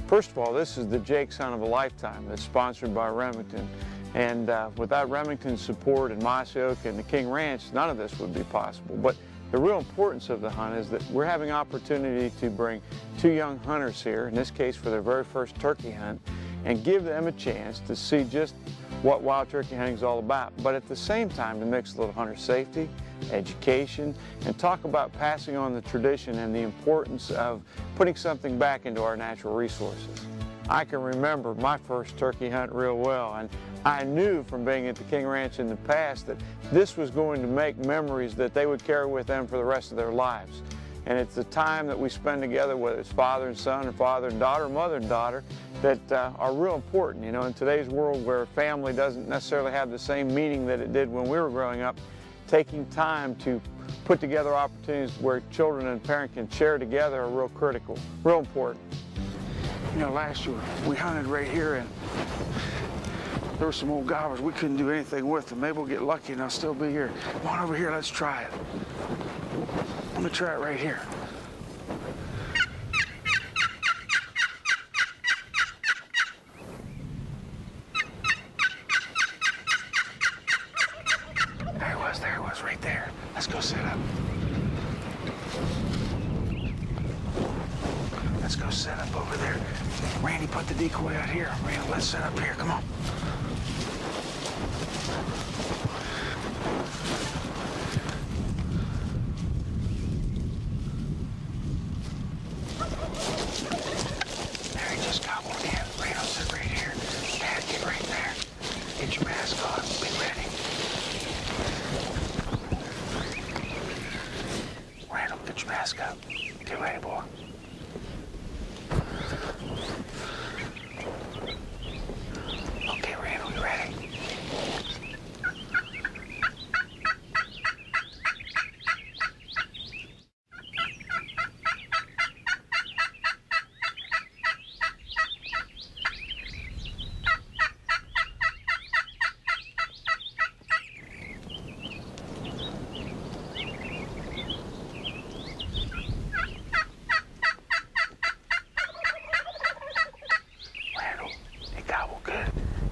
First of all, this is the Jakes Hunt of a Lifetime that's sponsored by Remington. And without Remington's support and Mossy Oak and the King Ranch, none of this would be possible. But the real importance of the hunt is that we're having opportunity to bring 2 young hunters here, in this case for their very first turkey hunt, and give them a chance to see just what wild turkey hunting is all about, but at the same time to mix a little hunter safety, education, and talk about passing on the tradition and the importance of putting something back into our natural resources. I can remember my first turkey hunt real well, and I knew from being at the King Ranch in the past that this was going to make memories that they would carry with them for the rest of their lives. And it's the time that we spend together, whether it's father and son, or father and daughter, mother and daughter, that are real important. You know, in today's world where family doesn't necessarily have the same meaning that it did when we were growing up, taking time to put together opportunities where children and parents can share together are real critical, real important. You know, last year we hunted right here and there were some old gobblers. We couldn't do anything with them. Maybe we'll get lucky and I'll still be here. Come on over here, let's try it. I'm gonna try it right here. There it was, right there. Let's go set up. Let's go set up over there. Randy, put the decoy out here. Randy, let's set up here, come on. There, he just got one in. Randall, sit right here. Dad, get right there. Get your mask on, be ready. Randall, get your mask up. Get ready, boy. Okay, Randall, you ready?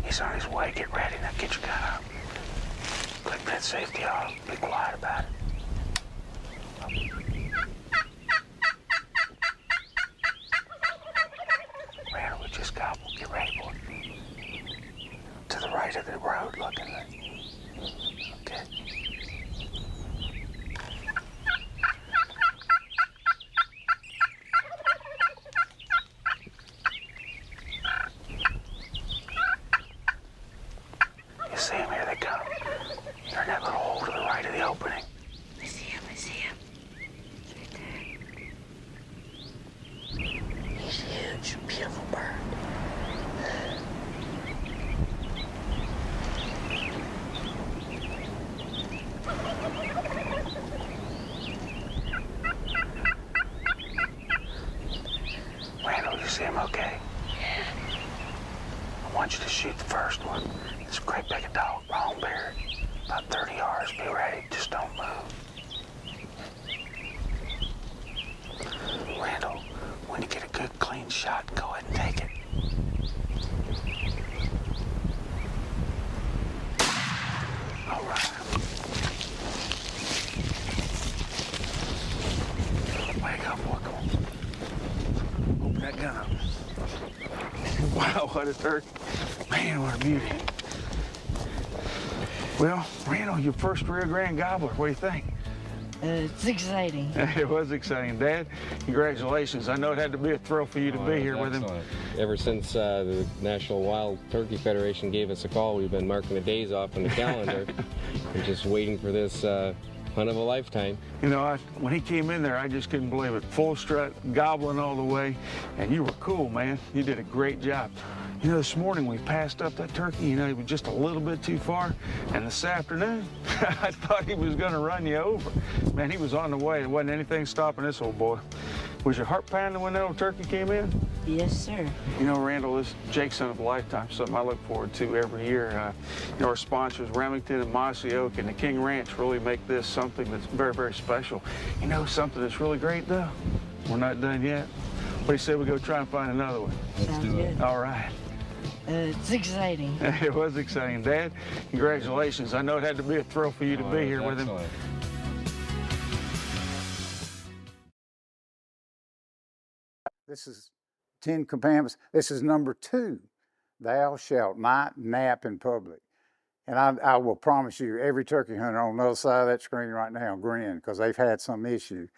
He's on his way. Get ready. Now get your gun up. Click that safety off. Be quiet about it. Randall, we just got one. Get ready, boy. To the right of the road, looking. Okay. See him, here they come. They're in that little hole to the right of the opening. I see him, I see him. He's right there. He's huge, beautiful bird. Randall, you see him okay? Yeah. I want you to shoot the first one. It's a great big dog, brown beard. About 30 yards, be ready, just don't move. Randall, when you get a good clean shot, go ahead and take it. All right. Wake up, boy, come on. Open that gun up. Wow, what a turkey. Man, what a beauty. Well, Randall, your first rear grand gobbler. What do you think? It's exciting. It was exciting. Dad, congratulations. I know it had to be a thrill for you to be here with him. Ever since the National Wild Turkey Federation gave us a call, we've been marking the days off on the calendar and just waiting for this hunt of a lifetime. You know, when he came in there, I just couldn't believe it. Full strut, gobbling all the way, and you were cool, man. You did a great job. You know, this morning we passed up that turkey, you know, he was just a little bit too far. And this afternoon, I thought he was gonna run you over. Man, he was on the way. There wasn't anything stopping this old boy. Was your heart pounding when that old turkey came in? Yes, sir. You know, Randall, this Jake's Hunt of a Lifetime, something I look forward to every year. You know, our sponsors, Remington and Mossy Oak and the King Ranch, really make this something that's very, very special. You know, something that's really great, though? We're not done yet. What do you say we go try and find another one? Let's do it. All right. It's exciting. It was exciting. Dad, congratulations. I know it had to be a thrill for you to be here with him. This is 10 Commandments. This is number 2. Thou shalt not nap in public. And I will promise you, every turkey hunter on the other side of that screen right now grin because they've had some issue.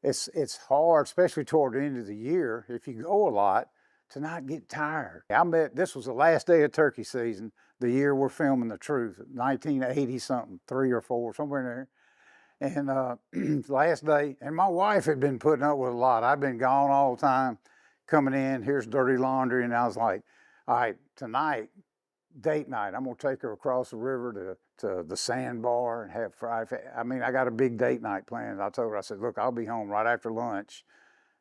It's hard, especially toward the end of the year, if you go a lot, to not get tired. This was the last day of turkey season, the year we're filming The Truth, 1980 something, 3 or 4, somewhere in there. And last day, and my wife had been putting up with a lot. I'd been gone all the time, coming in, here's dirty laundry, and I was like, all right, tonight, date night, I'm gonna take her across the river to the sandbar and have fried. I mean, I got a big date night planned. I told her, I said, look, I'll be home right after lunch.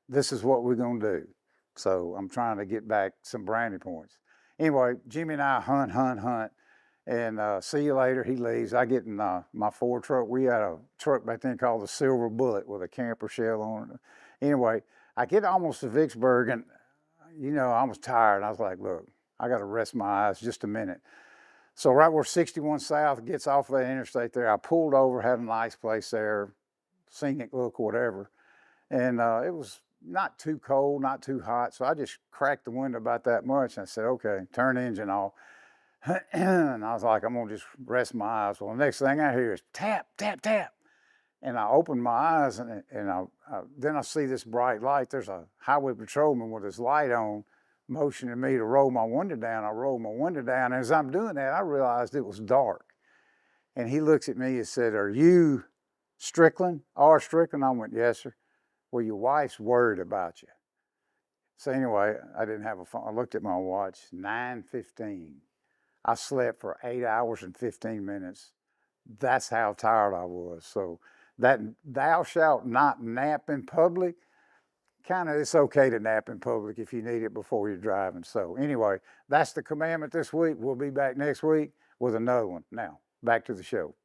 This is what we're gonna do. So I'm trying to get back some brownie points. Anyway, Jimmy and I hunt, and see you later. He leaves. I get in my Ford truck. We had a truck back then called the Silver Bullet with a camper shell on it. Anyway, I get almost to Vicksburg, and you know, I was tired. I was like, look, I got to rest my eyes just a minute. So right where 61 South gets off that interstate there, I pulled over, had a nice place there, scenic look, whatever. And it was not too cold, not too hot. So I just cracked the window about that much. And I said, okay, turn the engine off. And I was like, I'm going to just rest my eyes. Well, the next thing I hear is tap, tap, tap. And I opened my eyes, and then I see this bright light. There's a highway patrolman with his light on, motioning me to roll my window down. I rolled my window down. And as I'm doing that, I realized it was dark. And he looks at me and said, are you Strickland? R. Strickland? I went, yes, sir. Well, your wife's worried about you. So anyway, I didn't have a phone. I looked at my watch, 9:15. I slept for 8 hours and 15 minutes. That's how tired I was. So that thou shalt not nap in public, kind of, it's okay to nap in public if you need it before you're driving. So anyway, that's the commandment this week. We'll be back next week with another one. Now, back to the show.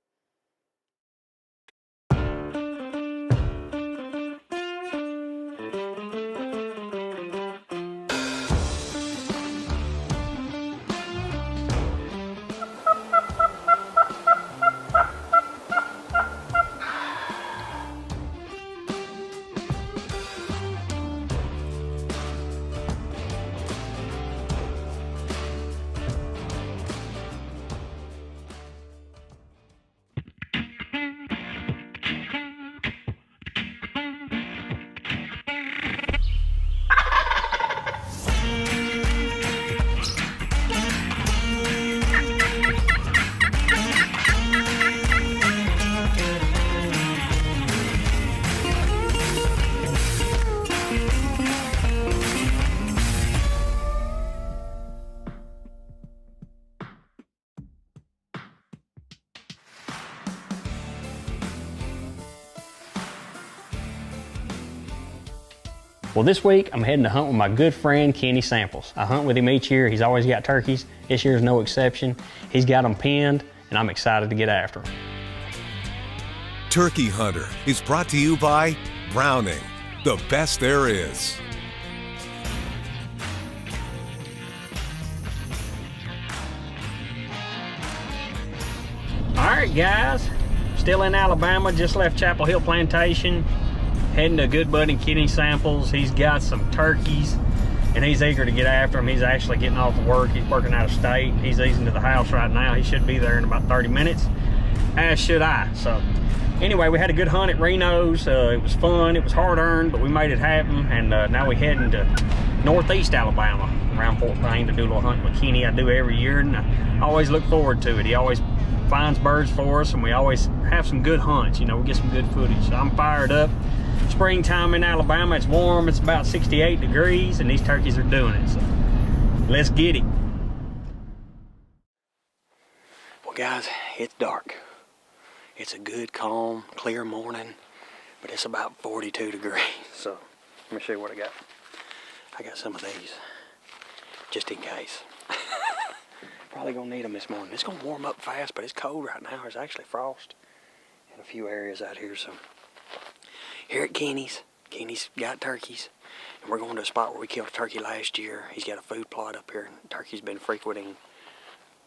Well, this week I'm heading to hunt with my good friend Kenny Samples. I hunt with him each year. He's always got turkeys. This year's no exception. He's got them pinned, and I'm excited to get after them. Turkey Hunter is brought to you by Browning, the best there is. All right, guys. Still in Alabama, just left Chapel Hill Plantation. Heading to good buddy Kenny Samples. He's got some turkeys, and he's eager to get after them. He's actually getting off of work. He's working out of state. He's easing to the house right now. He should be there in about 30 minutes, as should I. So anyway, we had a good hunt at Reno's. It was fun. It was hard-earned, but we made it happen. And now we're heading to northeast Alabama, around Fort Payne, to do a little hunting with Kenny. I do every year, and I always look forward to it. He always finds birds for us, and we always have some good hunts. You know, we get some good footage. So I'm fired up. Springtime in Alabama, it's warm, it's about 68 degrees, and these turkeys are doing it, so let's get it. Well guys, it's dark. It's a good, calm, clear morning, but it's about 42 degrees, so let me show you what I got. I got some of these, just in case. Probably gonna need them this morning. It's gonna warm up fast, but it's cold right now. There's actually frost in a few areas out here, so. Here at Kenny's got turkeys, and we're going to a spot where we killed a turkey last year. He's got a food plot up here, and turkey's been frequenting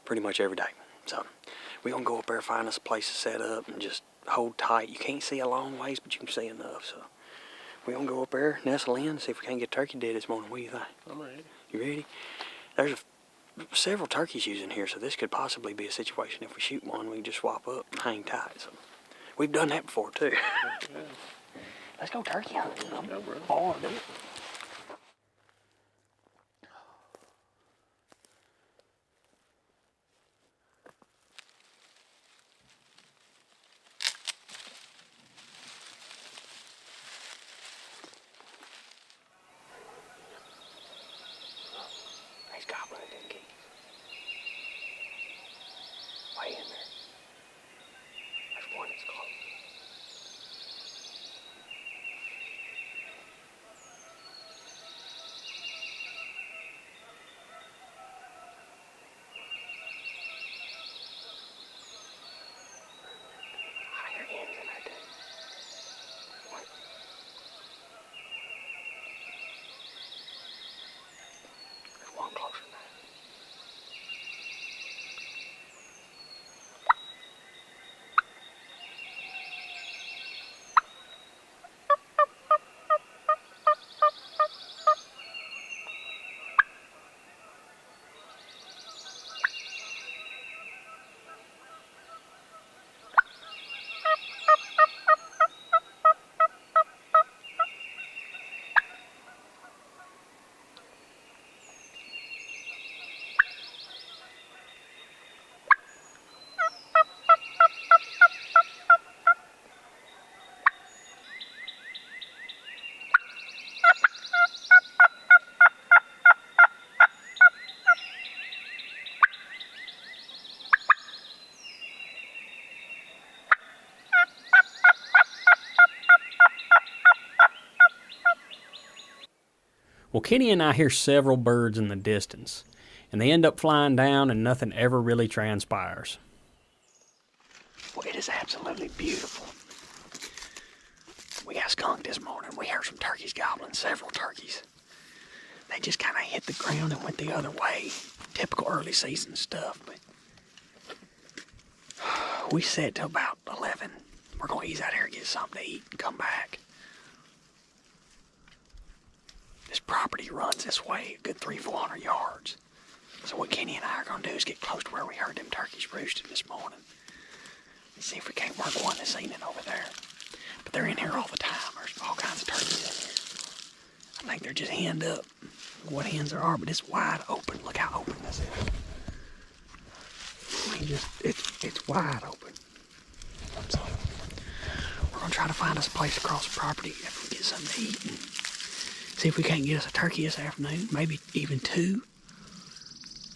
pretty much every day. So we're going to go up there, find us a place to set up, and just hold tight. You can't see a long ways, but you can see enough. So we're going to go up there, nestle in, see if we can't get turkey dead this morning. What do you think? I'm ready. You ready? There's several turkeys using here, so this could possibly be a situation. If we shoot one, we can just swap up and hang tight. So we've done that before, too. Yeah. Let's go turkey hunting. No, bro. Oh, dude. way in there. There's one that's close. I hear hens in there too. There's one. There's one closer than that. Well, Kenny and I hear several birds in the distance, and they end up flying down and nothing ever really transpires. Well, it is absolutely beautiful. We got skunked this morning. We heard some turkeys gobbling, several turkeys. They just kind of hit the ground and went the other way. Typical early season stuff, but we sat till about 11. We're going to ease out here and get something to eat and come back. This property runs this way a good 300-400 yards. So what Kenny and I are going to do is get close to where we heard them turkeys roosting this morning and see if we can't work one this evening over there. But they're in here all the time. There's all kinds of turkeys in here. I think they're just henned up. What hens there are, but it's wide open. Look how open this is. I mean, it's wide open. So we're going to try to find us a place across the property if we get something to eat. And see if we can't get us a turkey this afternoon, maybe even two.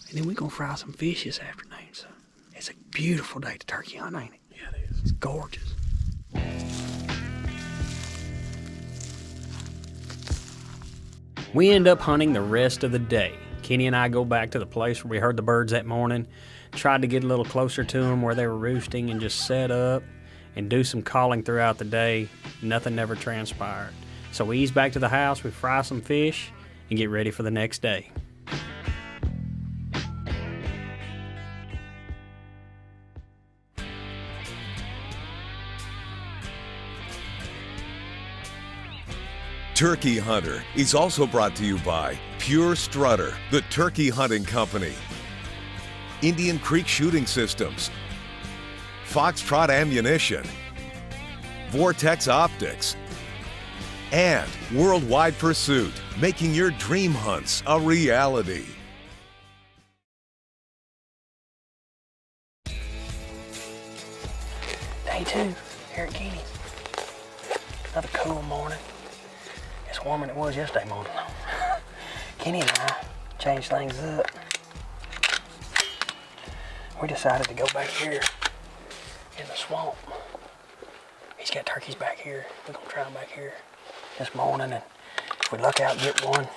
And then we're going to fry some fish this afternoon. So it's a beautiful day to turkey hunt, ain't it? Yeah, it is. It's gorgeous. We end up hunting the rest of the day. Kenny and I go back to the place where we heard the birds that morning, tried to get a little closer to them where they were roosting and just set up and do some calling throughout the day. Nothing ever transpired. So we ease back to the house, we fry some fish, and get ready for the next day. Turkey Hunter is also brought to you by Pure Strutter, the turkey hunting company, Indian Creek Shooting Systems, Foxtrot Ammunition, Vortex Optics, and Worldwide Pursuit, making your dream hunts a reality. Day 2 here at Kenny's. Another cool morning. It's warmer than it was yesterday morning though. Kenny and I changed things up. We decided to go back here in the swamp. He's got turkeys back here. We're gonna try them back here this morning, and if we luck out and get one,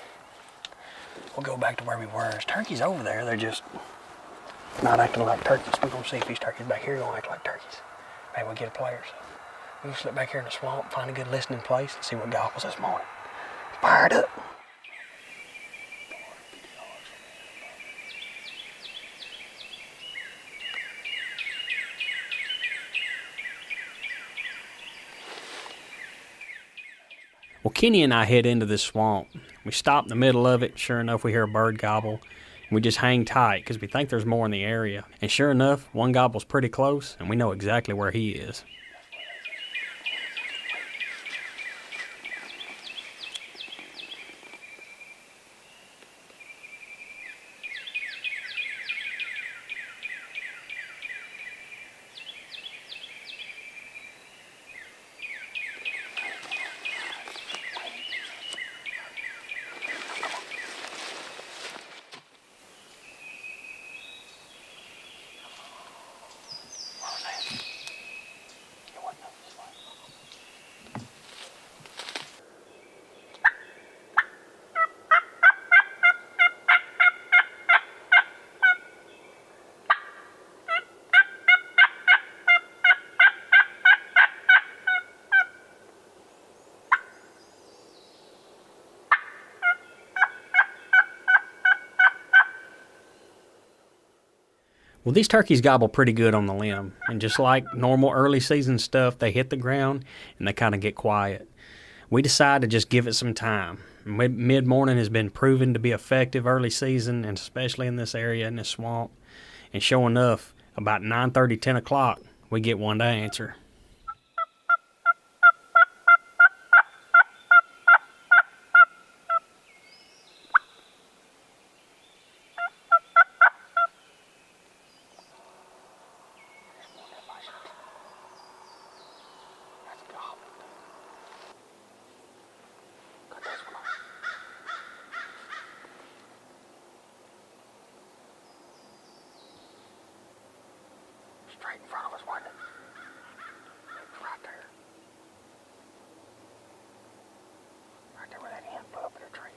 we'll go back to where we were. There's turkeys over there, they're just not acting like turkeys. We're gonna see if these turkeys back here are gonna act like turkeys. Maybe we'll get a player. So we'll slip back here in the swamp, find a good listening place, and see what gobbles this morning. Fired up. Well, Kenny and I head into this swamp. We stop in the middle of it. Sure enough, we hear a bird gobble. And we just hang tight because we think there's more in the area. And sure enough, one gobble's pretty close, and we know exactly where he is. Well, these turkeys gobble pretty good on the limb, and just like normal early season stuff, they hit the ground and they kind of get quiet. We decided to just give it some time. Mid-morning has been proven to be effective early season, and especially in this area, in this swamp. And sure enough, about 9:30, 10 o'clock, we get one to answer. Straight in front of us, wasn't it? It's right there. Right there where that hen flew up in a tree.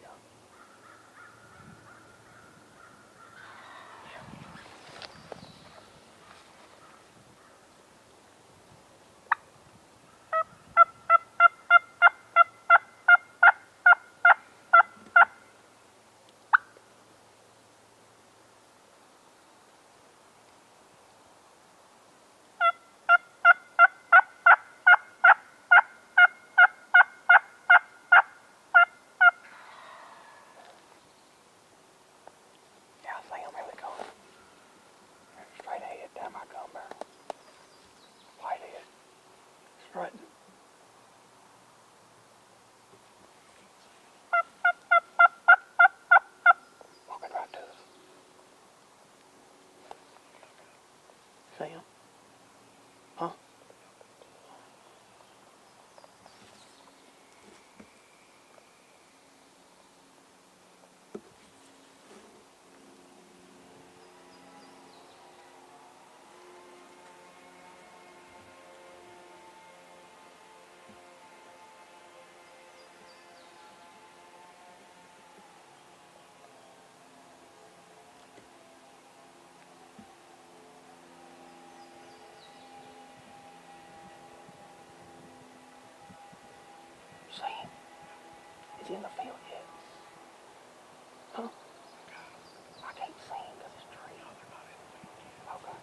Strutting. Walking right to us. See him? Huh? See him? Is he in the field yet? Huh? I can't see him because it's tree. No, they're not in the field. Okay.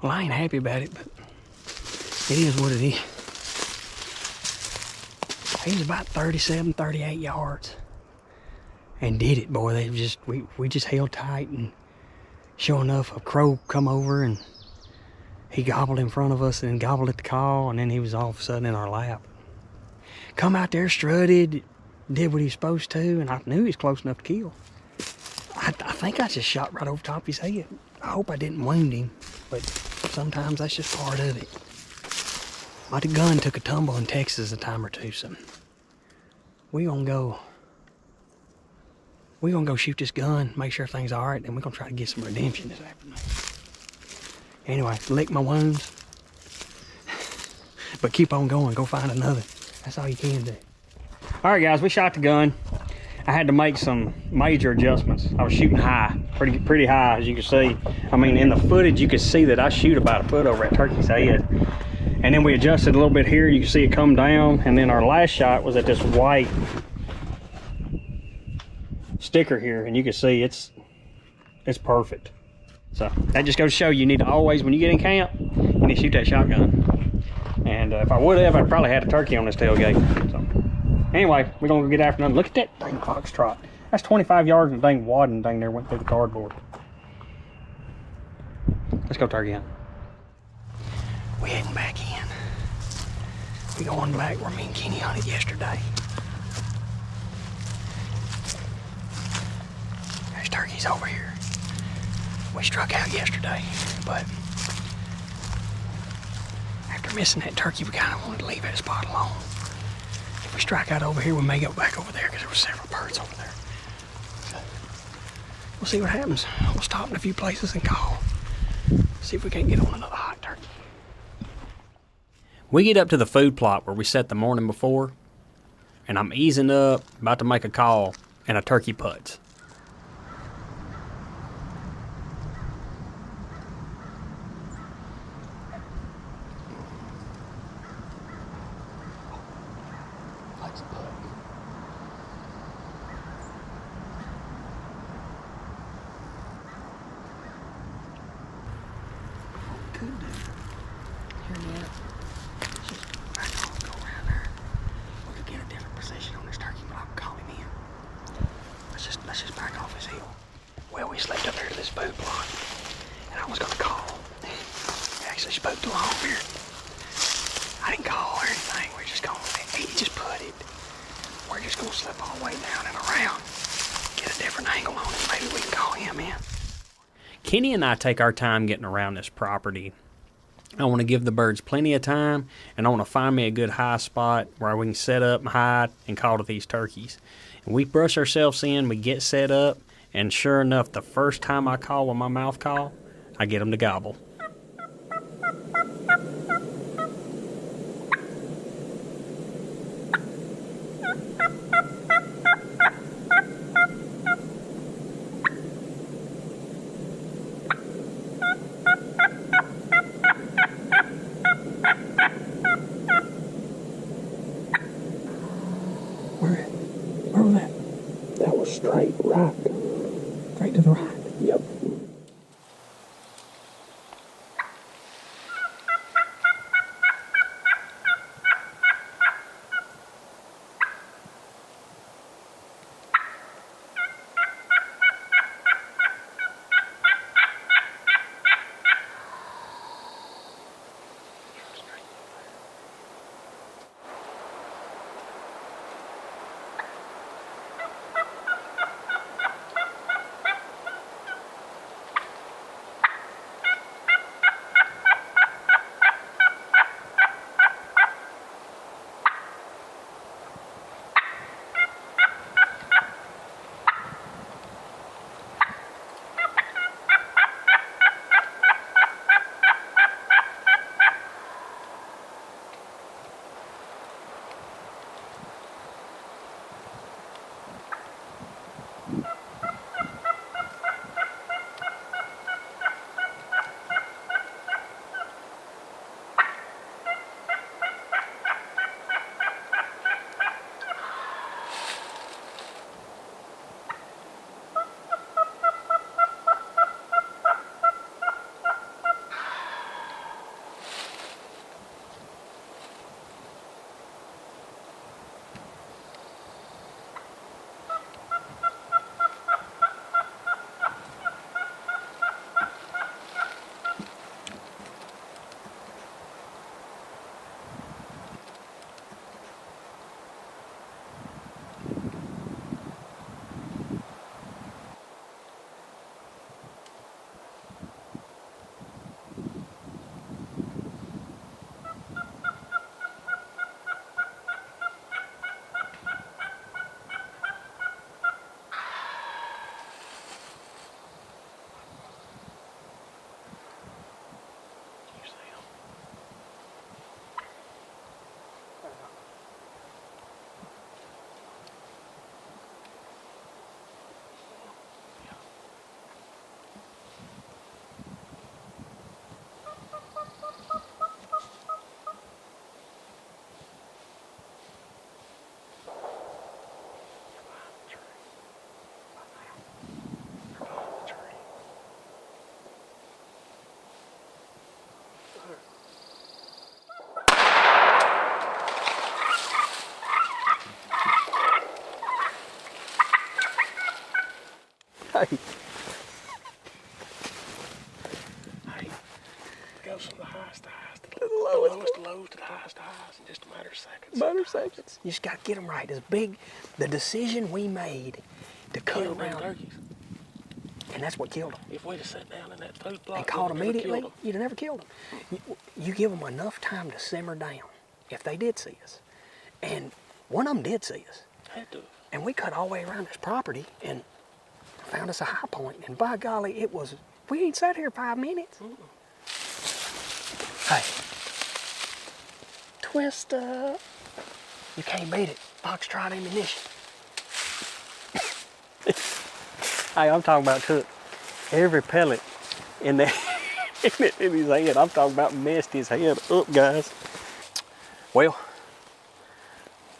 Well, I ain't happy about it, but it is what it is. He was about 37, 38 yards. And did it, boy. We just held tight, and sure enough, a crow come over and he gobbled in front of us and gobbled at the call, and then he was all of a sudden in our lap. Come out there, strutted, did what he was supposed to, and I knew he was close enough to kill. I think I just shot right over top of his head. I hope I didn't wound him, but sometimes that's just part of it. My gun took a tumble in Texas a time or two, so we're gonna go shoot this gun, make sure everything's all right, and we're gonna try to get some redemption this afternoon. Anyway, lick my wounds, but keep on going, go find another. That's all you can do. All right, guys, we shot the gun. I had to make some major adjustments. I was shooting high, pretty high, as you can see. I mean, in the footage, you can see that I shoot about a foot over that turkey's head. And then we adjusted a little bit here. You can see it come down. And then our last shot was at this white sticker here. And you can see it's perfect. So that just goes to show you need to always, when you get in camp, you need to shoot that shotgun. And if I would have, I'd probably had a turkey on this tailgate. So anyway, we're gonna go get after another. Look at that dang foxtrot. That's 25 yards and dang wad and dang there went through the cardboard. Let's go turkey hunt. We heading back in. We going back where me and Kenny hunted yesterday. There's turkeys over here. We struck out yesterday, but after missing that turkey, we kind of wanted to leave that spot alone. If we strike out over here, we may go back over there because there were several birds over there. So we'll see what happens. We'll stop in a few places and call. See if we can't get on another hot turkey. We get up to the food plot where we set the morning before, and I'm easing up, about to make a call, and a turkey putts. Let's just back off his heel. Well, we slept up here to this food plot, and I was gonna call. We actually spoke to a home here. I didn't call or anything. We're just gonna, he just put it. We're just gonna slip all the way down and around, get a different angle on it. Maybe we can call him in. Kenny and I take our time getting around this property. I want to give the birds plenty of time, and I want to find me a good high spot where we can set up and hide and call to these turkeys. And we brush ourselves in, we get set up, and sure enough, the first time I call with my mouth call, I get them to gobble. Where was that? That was straight right. Straight to the right? Yep. Goes from the highest to highest to the lowest to lows to the highest to highest in just a matter of seconds. You just got to get them right. It's big. The decision we made to cut around turkeys, and that's what killed them. If we'd have sat down in that food plot and caught immediately, you'd have never killed them. You give them enough time to simmer down. If they did see us, and one of them did see us, and we cut all the way around this property and found us a high point, and by golly, we ain't sat here 5 minutes. Hey, twist up. You can't beat it. Foxtrot ammunition. Hey, I'm talking about took every pellet in there in his head. I'm talking about messed his head up, guys. Well,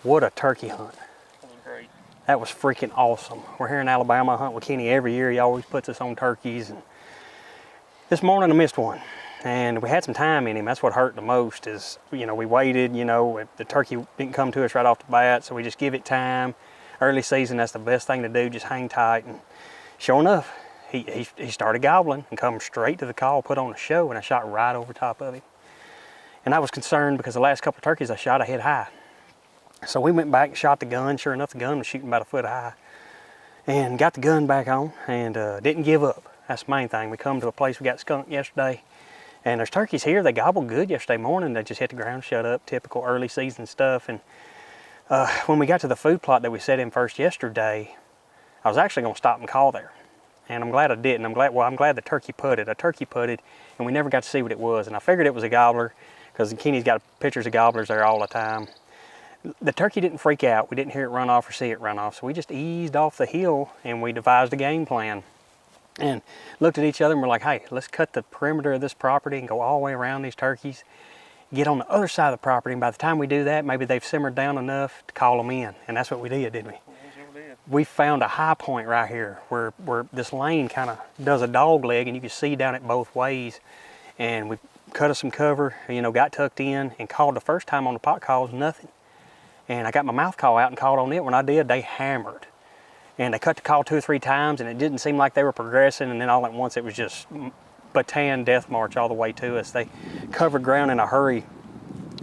what a turkey hunt. That was freaking awesome. We're here in Alabama. I hunt with Kenny every year. He always puts us on turkeys. And this morning I missed one. And we had some time in him. That's what hurt the most is, we waited, the turkey didn't come to us right off the bat, so we just give it time. Early season, that's the best thing to do, just hang tight. And sure enough, he started gobbling and come straight to the call, put on a show, and I shot right over top of him. And I was concerned because the last couple of turkeys I shot, I hit high. So we went back and shot the gun. Sure enough, the gun was shooting about a foot high. And got the gun back on and didn't give up. That's the main thing. We come to a place we got skunked yesterday. And there's turkeys here. They gobbled good yesterday morning. They just hit the ground, shut up, typical early season stuff. And when we got to the food plot that we set in first yesterday, I was actually going to stop and call there. And I'm glad I didn't. I'm glad the turkey putted. A turkey putted, and we never got to see what it was. And I figured it was a gobbler because Kenny's got pictures of gobblers there all the time. The turkey didn't freak out. We didn't hear it run off or see it run off. So we just eased off the hill and we devised a game plan. And looked at each other and we're like, hey, let's cut the perimeter of this property and go all the way around these turkeys, get on the other side of the property, and by the time we do that, maybe they've simmered down enough to call them in. And that's what we did, didn't we? We found a high point right here where this lane kind of does a dog leg and you can see down it both ways. And we cut us some cover, got tucked in and called the first time on the pot calls, nothing. And I got my mouth call out and called on it. When I did, they hammered. And they cut the call 2 or 3 times and it didn't seem like they were progressing, and then all at once it was just baton death march all the way to us. They covered ground in a hurry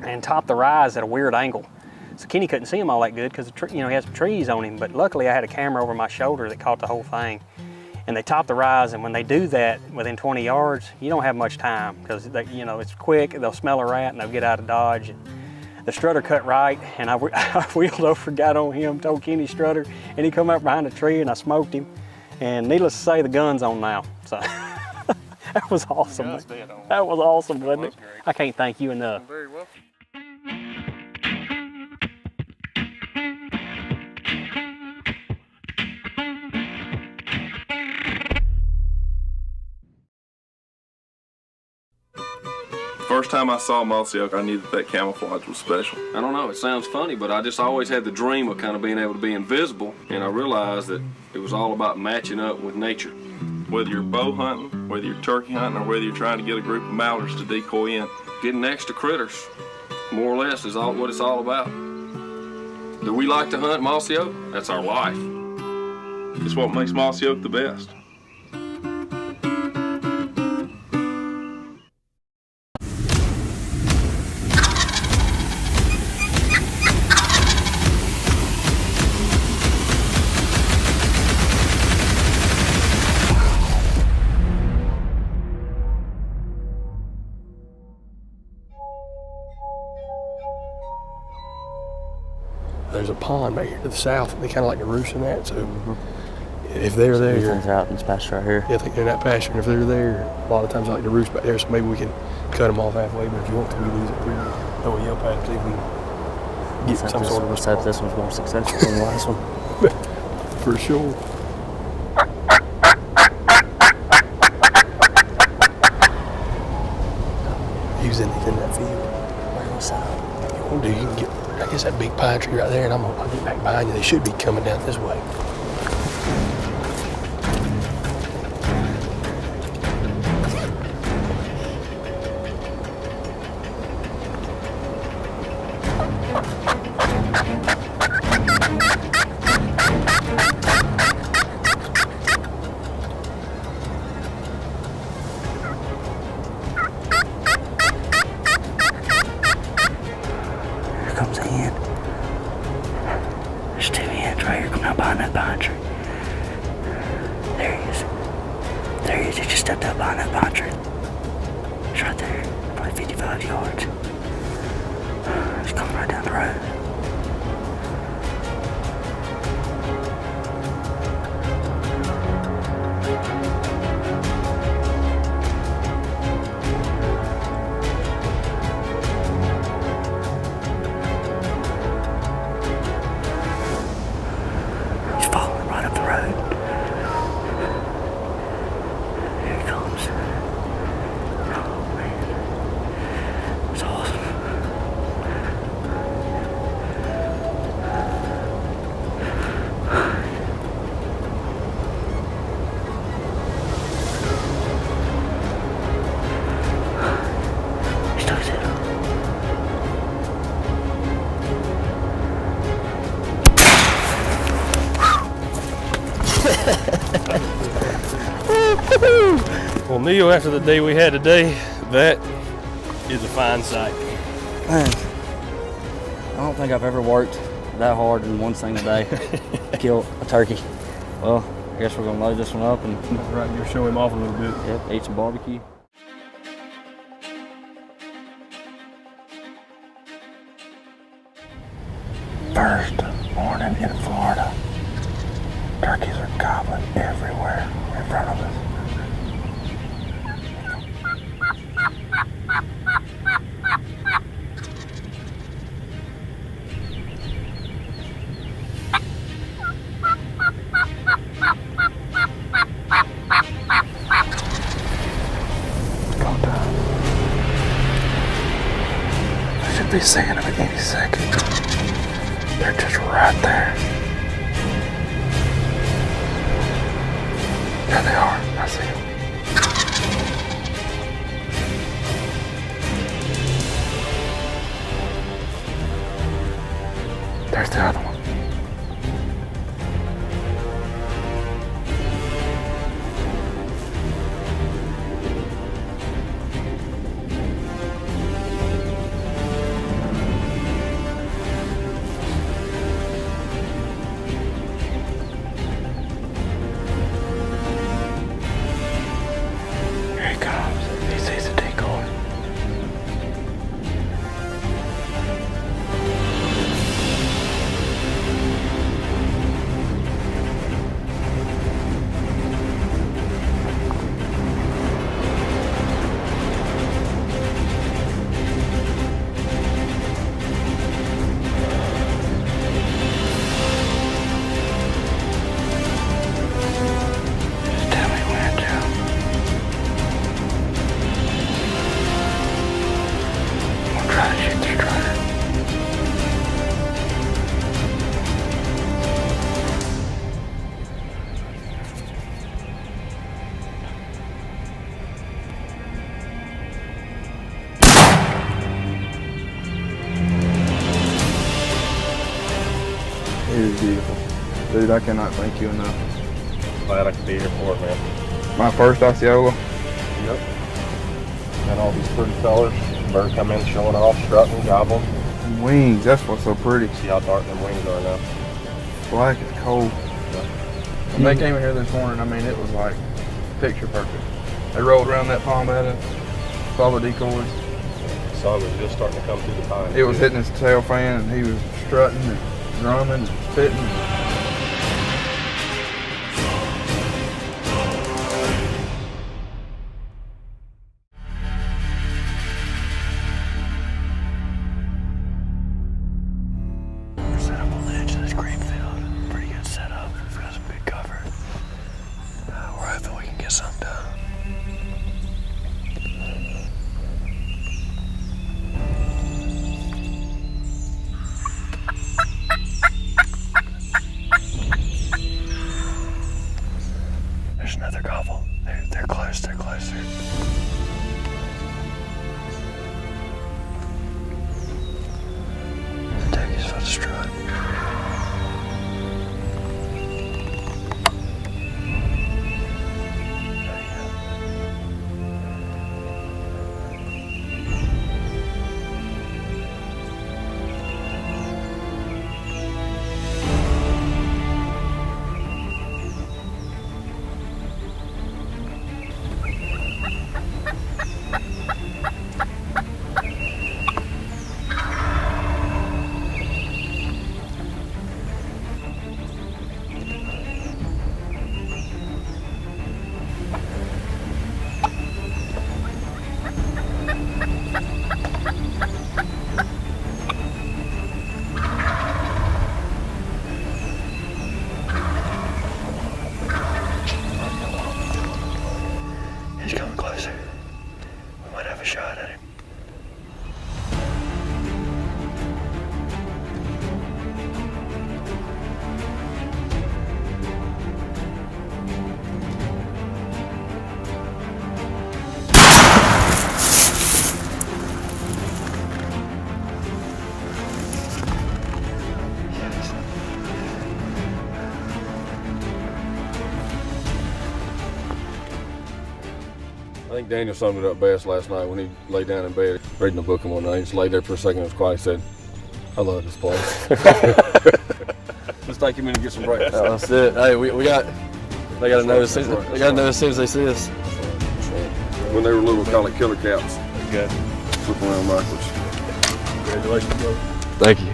and topped the rise at a weird angle. So Kenny couldn't see him all that good because he had some trees on him, but luckily I had a camera over my shoulder that caught the whole thing. And they topped the rise, and when they do that within 20 yards, you don't have much time because it's quick, they'll smell a rat and they'll get out of dodge. The strutter cut right, and I wheeled over, got on him, told Kenny strutter, and he come up behind a tree and I smoked him. And needless to say, the gun's on now. So that was awesome. That was awesome, wasn't it? I can't thank you enough. You're very welcome. First time I saw Mossy Oak, I knew that camouflage was special. I don't know, it sounds funny, but I just always had the dream of kind of being able to be invisible, and I realized that it was all about matching up with nature. Whether you're bow hunting, whether you're turkey hunting, or whether you're trying to get a group of mallards to decoy in, getting next to critters, more or less, is what it's all about. Do we like to hunt Mossy Oak? That's our life. It's what makes Mossy Oak the best. There's a pond back here to the south that they kind of like to roost in that, so if they're there, they're out in this pasture right here. Yeah, I think they're in that pasture, and if they're there, a lot of times they like to roost back there, so maybe we can cut them off halfway, but if you want to, we lose it pretty. Then we'll yell past, see if we can get some sort of Let's hope this one's more successful than the last one. For sure. He's in that field. Where was that? You can get, I guess, that big pine tree right there, and I'll get back behind you. They should be coming down this way. right here. Come out behind that pine tree. There he is. There he is. He just stepped out behind that pine tree. He's right there. Probably 55 yards. He's coming right down the road. Well, Neil, after the day we had today, that is a fine sight. Man, I don't think I've ever worked that hard in one single day to kill a turkey. Well, I guess we're gonna load this one up and right, you'll show him off a little bit. Yep, eat some barbecue. First morning in Florida. Turkeys are gobbling everywhere in front of us. I should be seeing them at any second. They're just right there. There they are. I see them. There's the other one. Here he comes. He sees a decoy. Just tell me when, Joe. We'll try to shoot the strider. It is beautiful. Dude, I cannot thank you enough. Glad I could be here for it, man. My first Osceola. Yep. Got all these pretty colors. Bird come in, showing off, strutting, gobbling. Wings, that's what's so pretty. See how dark them wings are now. Black is cold. When they came in here this morning, I mean, it was like picture perfect. They rolled around that palm at us, followed decoys. The sun was just starting to come through the pines. It was hitting his tail fan, and he was strutting and drumming and spitting. We're set up on the edge of this grape field. Pretty good setup. We've got some good cover. We're hoping we can get something done. think Daniel summed it up best last night when he lay down in bed reading a book one night. He just laid there for a second and was quiet. He said, I love this place. Let's take him in and get some breakfast. Oh, that's it. Hey, they got to know as soon as they see us. When they were little, we call it killer caps. Okay. Flip around backwards. Congratulations, brother. Thank you.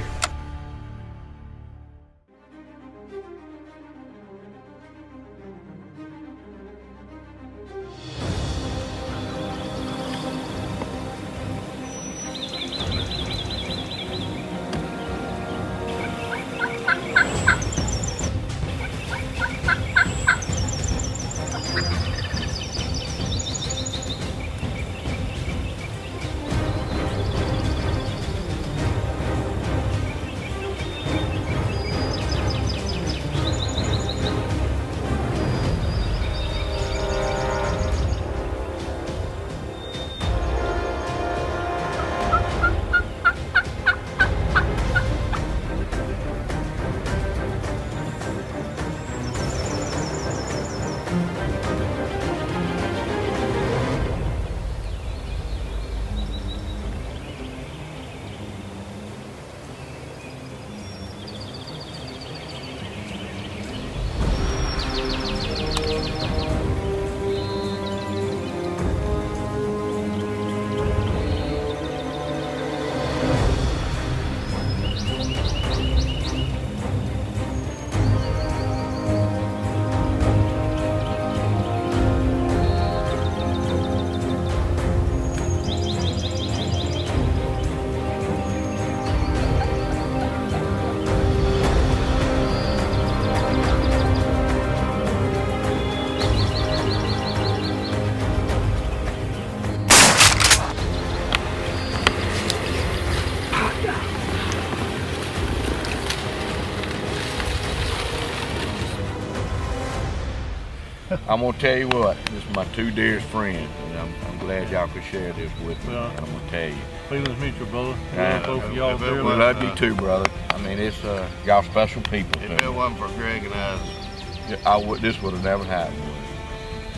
I'm gonna tell you what, this is my two dearest friends, and I'm glad y'all could share this with me. Well, and I'm gonna tell you. Feelings mutual, brother. Both of y'all We love you too, brother. I mean, it's y'all special people. If it wasn't for Greg and I, this would have never happened.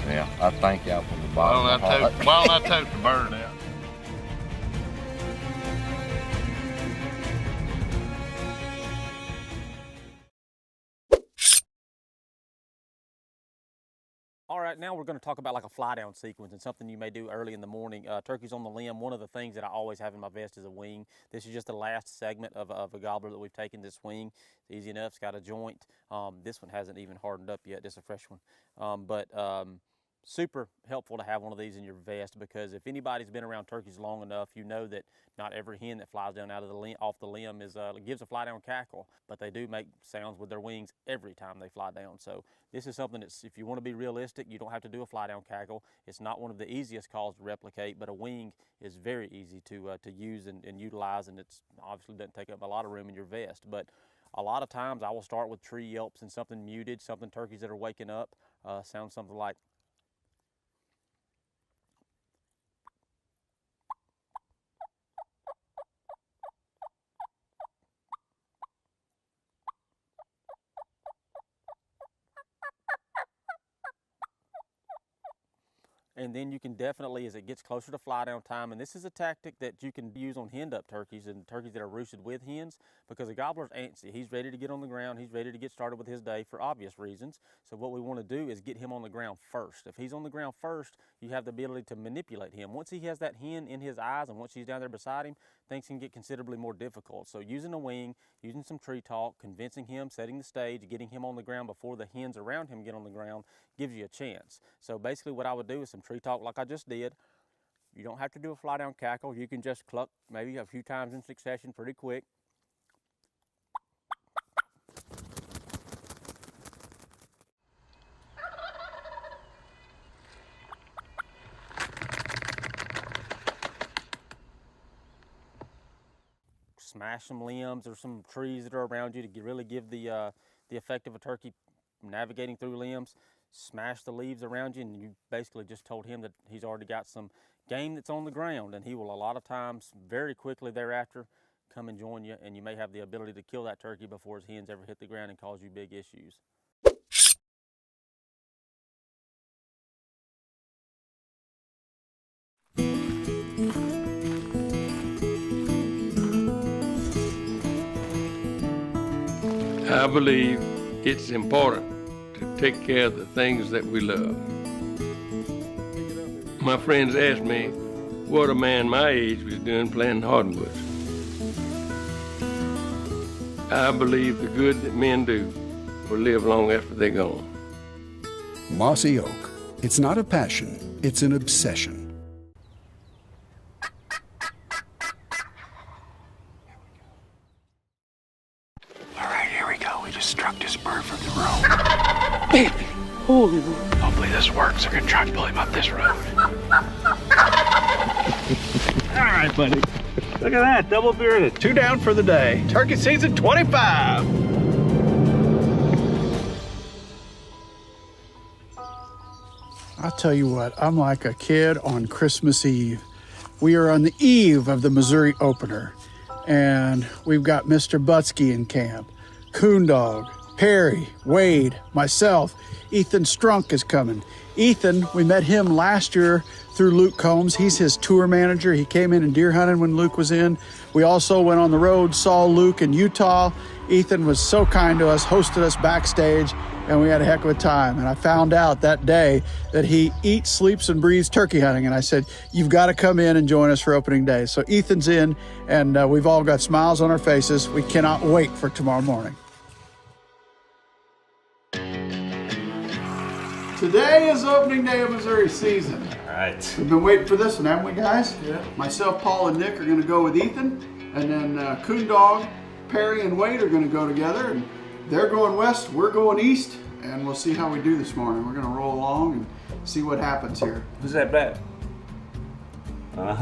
Yeah, I thank y'all from the bottom of my heart. why don't I tote the bird out? All right, now we're going to talk about like a fly down sequence and something you may do early in the morning. Turkeys on the limb, one of the things that I always have in my vest is a wing. This is just the last segment of a gobbler that we've taken this wing. It's easy enough, it's got a joint. This one hasn't even hardened up yet, just a fresh one. Super helpful to have one of these in your vest, because if anybody's been around turkeys long enough, you know that not every hen that flies down off the limb gives a fly down cackle, but they do make sounds with their wings every time they fly down. So this is something that's, if you want to be realistic, you don't have to do a fly down cackle. It's not one of the easiest calls to replicate, but a wing is very easy to use and utilize, and it's obviously doesn't take up a lot of room in your vest. But a lot of times I will start with tree yelps and something muted, something turkeys that are waking up, sound something like. And then you can definitely, as it gets closer to fly down time, and this is a tactic that you can use on henned up turkeys and turkeys that are roosted with hens, because a gobbler's antsy. He's ready to get on the ground. He's ready to get started with his day for obvious reasons. So what we want to do is get him on the ground first. If he's on the ground first, you have the ability to manipulate him. Once he has that hen in his eyes and once she's down there beside him, things can get considerably more difficult. So using a wing, using some tree talk, convincing him, setting the stage, getting him on the ground before the hens around him get on the ground gives you a chance. So basically what I would do is some tree talk like I just did. You don't have to do a fly down cackle. You can just cluck maybe a few times in succession pretty quick. Smash some limbs or some trees that are around you to really give the effect of a turkey navigating through limbs. Smash the leaves around you, and you basically just told him that he's already got some game that's on the ground, and he will a lot of times very quickly thereafter come and join you, and you may have the ability to kill that turkey before his hens ever hit the ground and cause you big issues. I believe it's important to take care of the things that we love. My friends asked me what a man my age was doing planting hardwoods. I believe the good that men do will live long after they're gone. Mossy Oak. It's not a passion, it's an obsession. All right, here we go. We just struck this bird from the road. Baby, holy Lord. Hopefully this works. They're gonna try to pull him up this road. All right, buddy. Look at that, double bearded. 2 down for the day. Turkey season 25. I'll tell you what, I'm like a kid on Christmas Eve. We are on the eve of the Missouri opener, and we've got Mr. Butsky in camp, Coondog, Perry, Wade, myself. Ethan Strunk is coming. Ethan, we met him last year through Luke Combs. He's his tour manager. He came in and deer hunted when Luke was in. We also went on the road, saw Luke in Utah. Ethan was so kind to us, hosted us backstage, and we had a heck of a time. And I found out that day that he eats, sleeps, and breathes turkey hunting. And I said, you've got to come in and join us for opening day. So Ethan's in, and we've all got smiles on our faces. We cannot wait for tomorrow morning. Today is opening day of Missouri season. All right. We've been waiting for this one, haven't we, guys? Yeah. Myself, Paul, and Nick are going to go with Ethan, and then Coondog, Perry, and Wade are going to go together, and they're going west, we're going east, and we'll see how we do this morning. We're going to roll along and see what happens here. Who's that bet? Somebody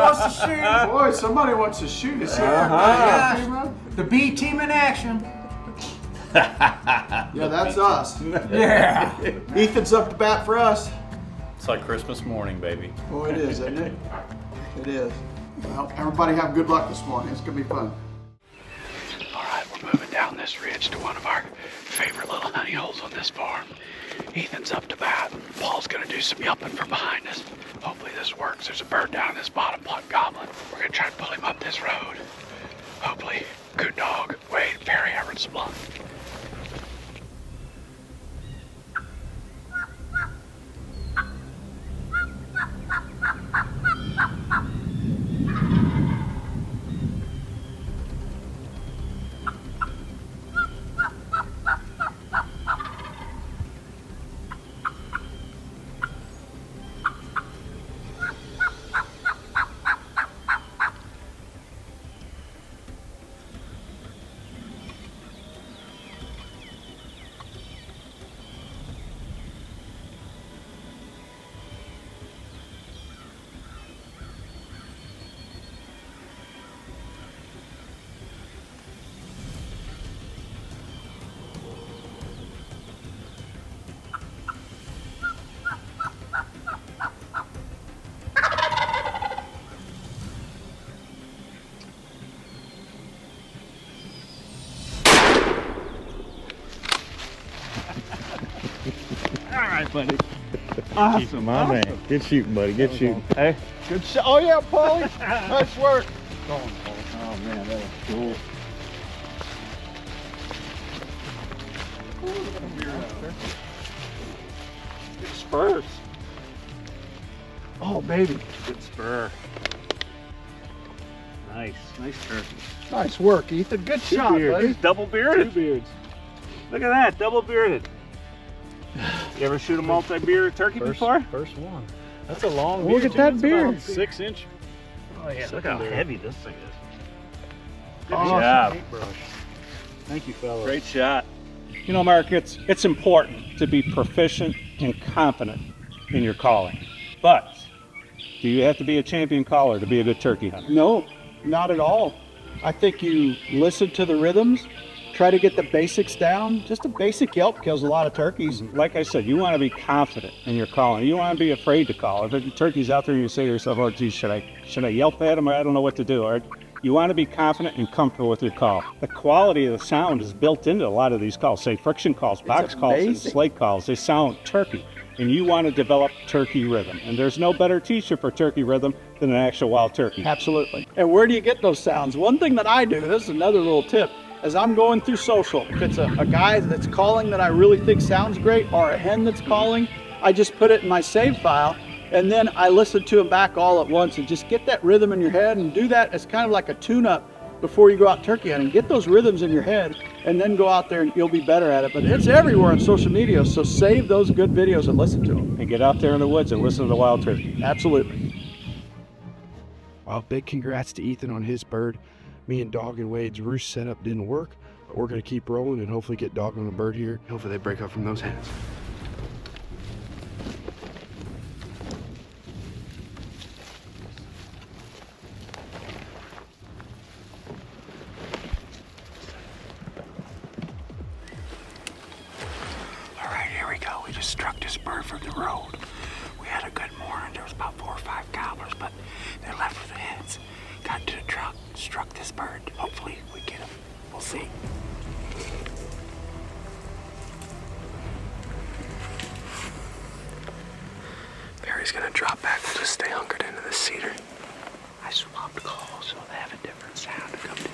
wants to shoot. Boy, somebody wants to shoot. Is The B team in action. Yeah, that's us. Yeah. Ethan's up to bat for us. It's like Christmas morning, baby. Oh, it is, isn't it? It is. Well, everybody have good luck this morning. It's going to be fun. All right, we're moving down this ridge to one of our favorite little honey holes on this farm. Ethan's up to bat. Paul's gonna do some yelping from behind us. Hopefully this works. There's a bird down in this bottom plot goblin. We're gonna try to pull him up this road. Hopefully, good dog, Wade, Perry, Everett's blunt. All right, buddy. Awesome, My man. Good shooting, buddy. Good shooting. Hey, good shot. Oh, yeah, Paulie. Nice work. Oh, man, that was cool. Good spurs. Oh, baby. Good spur. Nice. Nice turkey. Nice work, Ethan. Good shot, buddy. He's double bearded. 2 beards. Look at that, double bearded. You ever shoot a multi-bearded turkey before? First one. That's a long Look beard. at that It's beard. about 6 inch. Oh yeah, look how heavy this thing is. Good Awesome. job. Paintbrush. Thank you, fellas. Great shot. You know, Mark, it's important to be proficient and confident in your calling. But do you have to be a champion caller to be a good turkey hunter? No, not at all. I think you listen to the rhythms, try to get the basics down. Just a basic yelp kills a lot of turkeys. Like I said, you want to be confident in your calling. You want to be afraid to call. If a turkey's out there, you say to yourself, "Oh, geez, should I yelp at him? I don't know what to do." Or you want to be confident and comfortable with your call. The quality of the sound is built into a lot of these calls. Say friction calls, box calls, and slate calls. They sound turkey. And you want to develop turkey rhythm. And there's no better teacher for turkey rhythm than an actual wild turkey. Absolutely. And where do you get those sounds? One thing that I do, this is another little tip, as I'm going through social, if it's a guy that's calling that I really think sounds great, or a hen that's calling, I just put it in my save file, and then I listen to them back all at once and just get that rhythm in your head, and do that as kind of like a tune-up before you go out turkey hunting. Get those rhythms in your head and then go out there and you'll be better at it. But it's everywhere on social media, so save those good videos and listen to them. And get out there in the woods and listen to the wild turkey. Absolutely. Well, big congrats to Ethan on his bird. Me and Dog and Wade's roost setup didn't work, but we're going to keep rolling and hopefully get Dog on a bird here. Hopefully they break up from those hens. Here we go. We just struck this bird from the road. We had a good morning. There was about 4 or 5 gobblers, but they left with the hens. Got to the truck, struck this bird. Hopefully we get him. We'll see. Barry's gonna drop back. We'll just stay hunkered into the cedar. I swapped calls so they have a different sound to come to.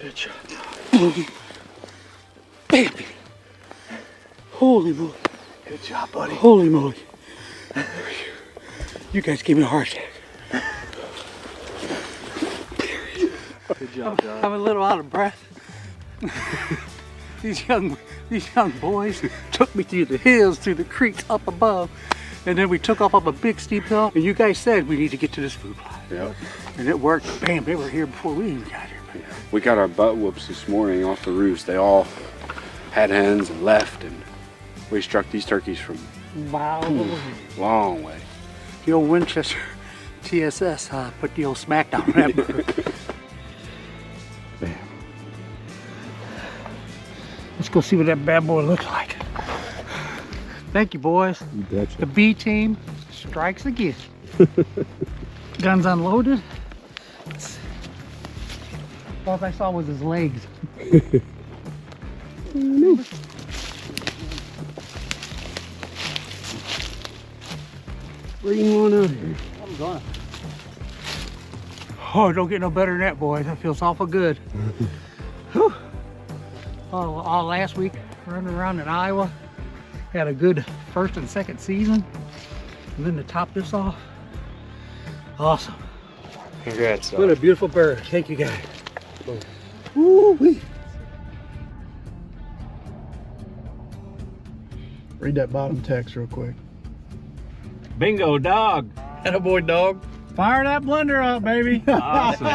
Good job. Baby. Holy moly. Good job, buddy. Holy moly. You guys gave me a heart attack. Good job, John. I'm a little out of breath. These young boys took me through the hills, through the creeks up above, and then we took off up a big steep hill, and you guys said we need to get to this food plot. Yep. And it worked. Bam, they were here before we even got here. We got our butt whoops this morning off the roost. They all had hens and left, and we struck these turkeys from long way. The old Winchester TSS put the old smackdown on that bird. Let's go see what that bad boy looks like. Thank you, boys. You betcha. The B team strikes again. Guns unloaded. All I saw was his legs. Bring one out here. I'm gonna. Oh, don't get no better than that, boys. That feels awful good. Whew. Oh, all last week running around in Iowa. Had a good first and second season. And then to top this off, awesome. Congrats. What a beautiful bird. Thank you, guys. Woo-wee. Read that bottom text real quick. Bingo, dog. Attaboy, dog. Fire that blender up, baby. Awesome.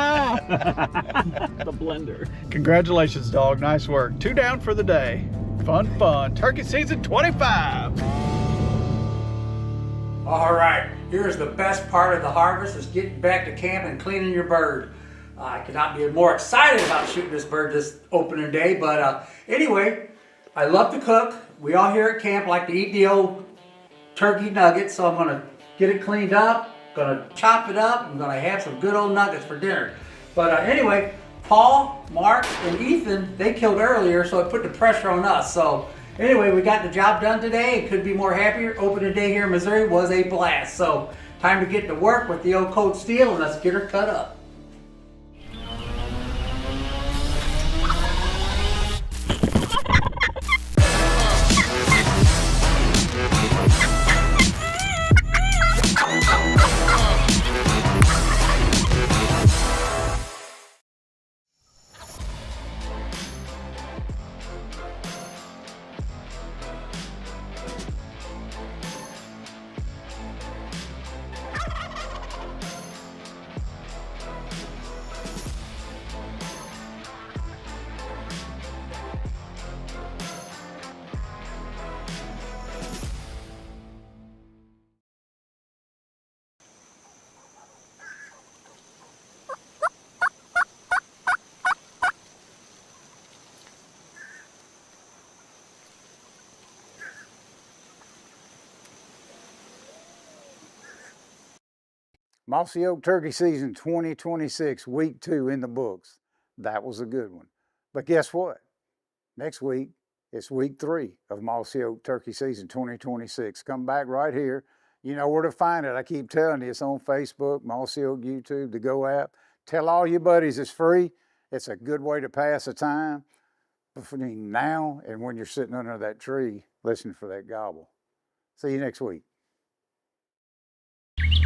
The blender. Congratulations, dog. Nice work. 2 down for the day. Fun, fun. Turkey season 25. All right, here's the best part of the harvest is getting back to camp and cleaning your bird. I could not be more excited about shooting this bird this opening day, but anyway, I love to cook. We all here at camp like to eat the old turkey nuggets, so I'm gonna get it cleaned up, gonna chop it up, I'm gonna have some good old nuggets for dinner. But anyway, Paul, Mark, and Ethan, they killed earlier, so it put the pressure on us. So anyway, we got the job done today and could be more happier. Opening day here in Missouri was a blast. So time to get to work with the old cold steel and let's get her cut up. Mossy Oak Turkey Season 2026, Week 2 in the books. That was a good one. But guess what? Next week, it's Week 3 of Mossy Oak Turkey Season 2026. Come back right here. You know where to find it. I keep telling you, it's on Facebook, Mossy Oak YouTube, the Go app. Tell all your buddies it's free. It's a good way to pass the time between now and when you're sitting under that tree listening for that gobble. See you next week.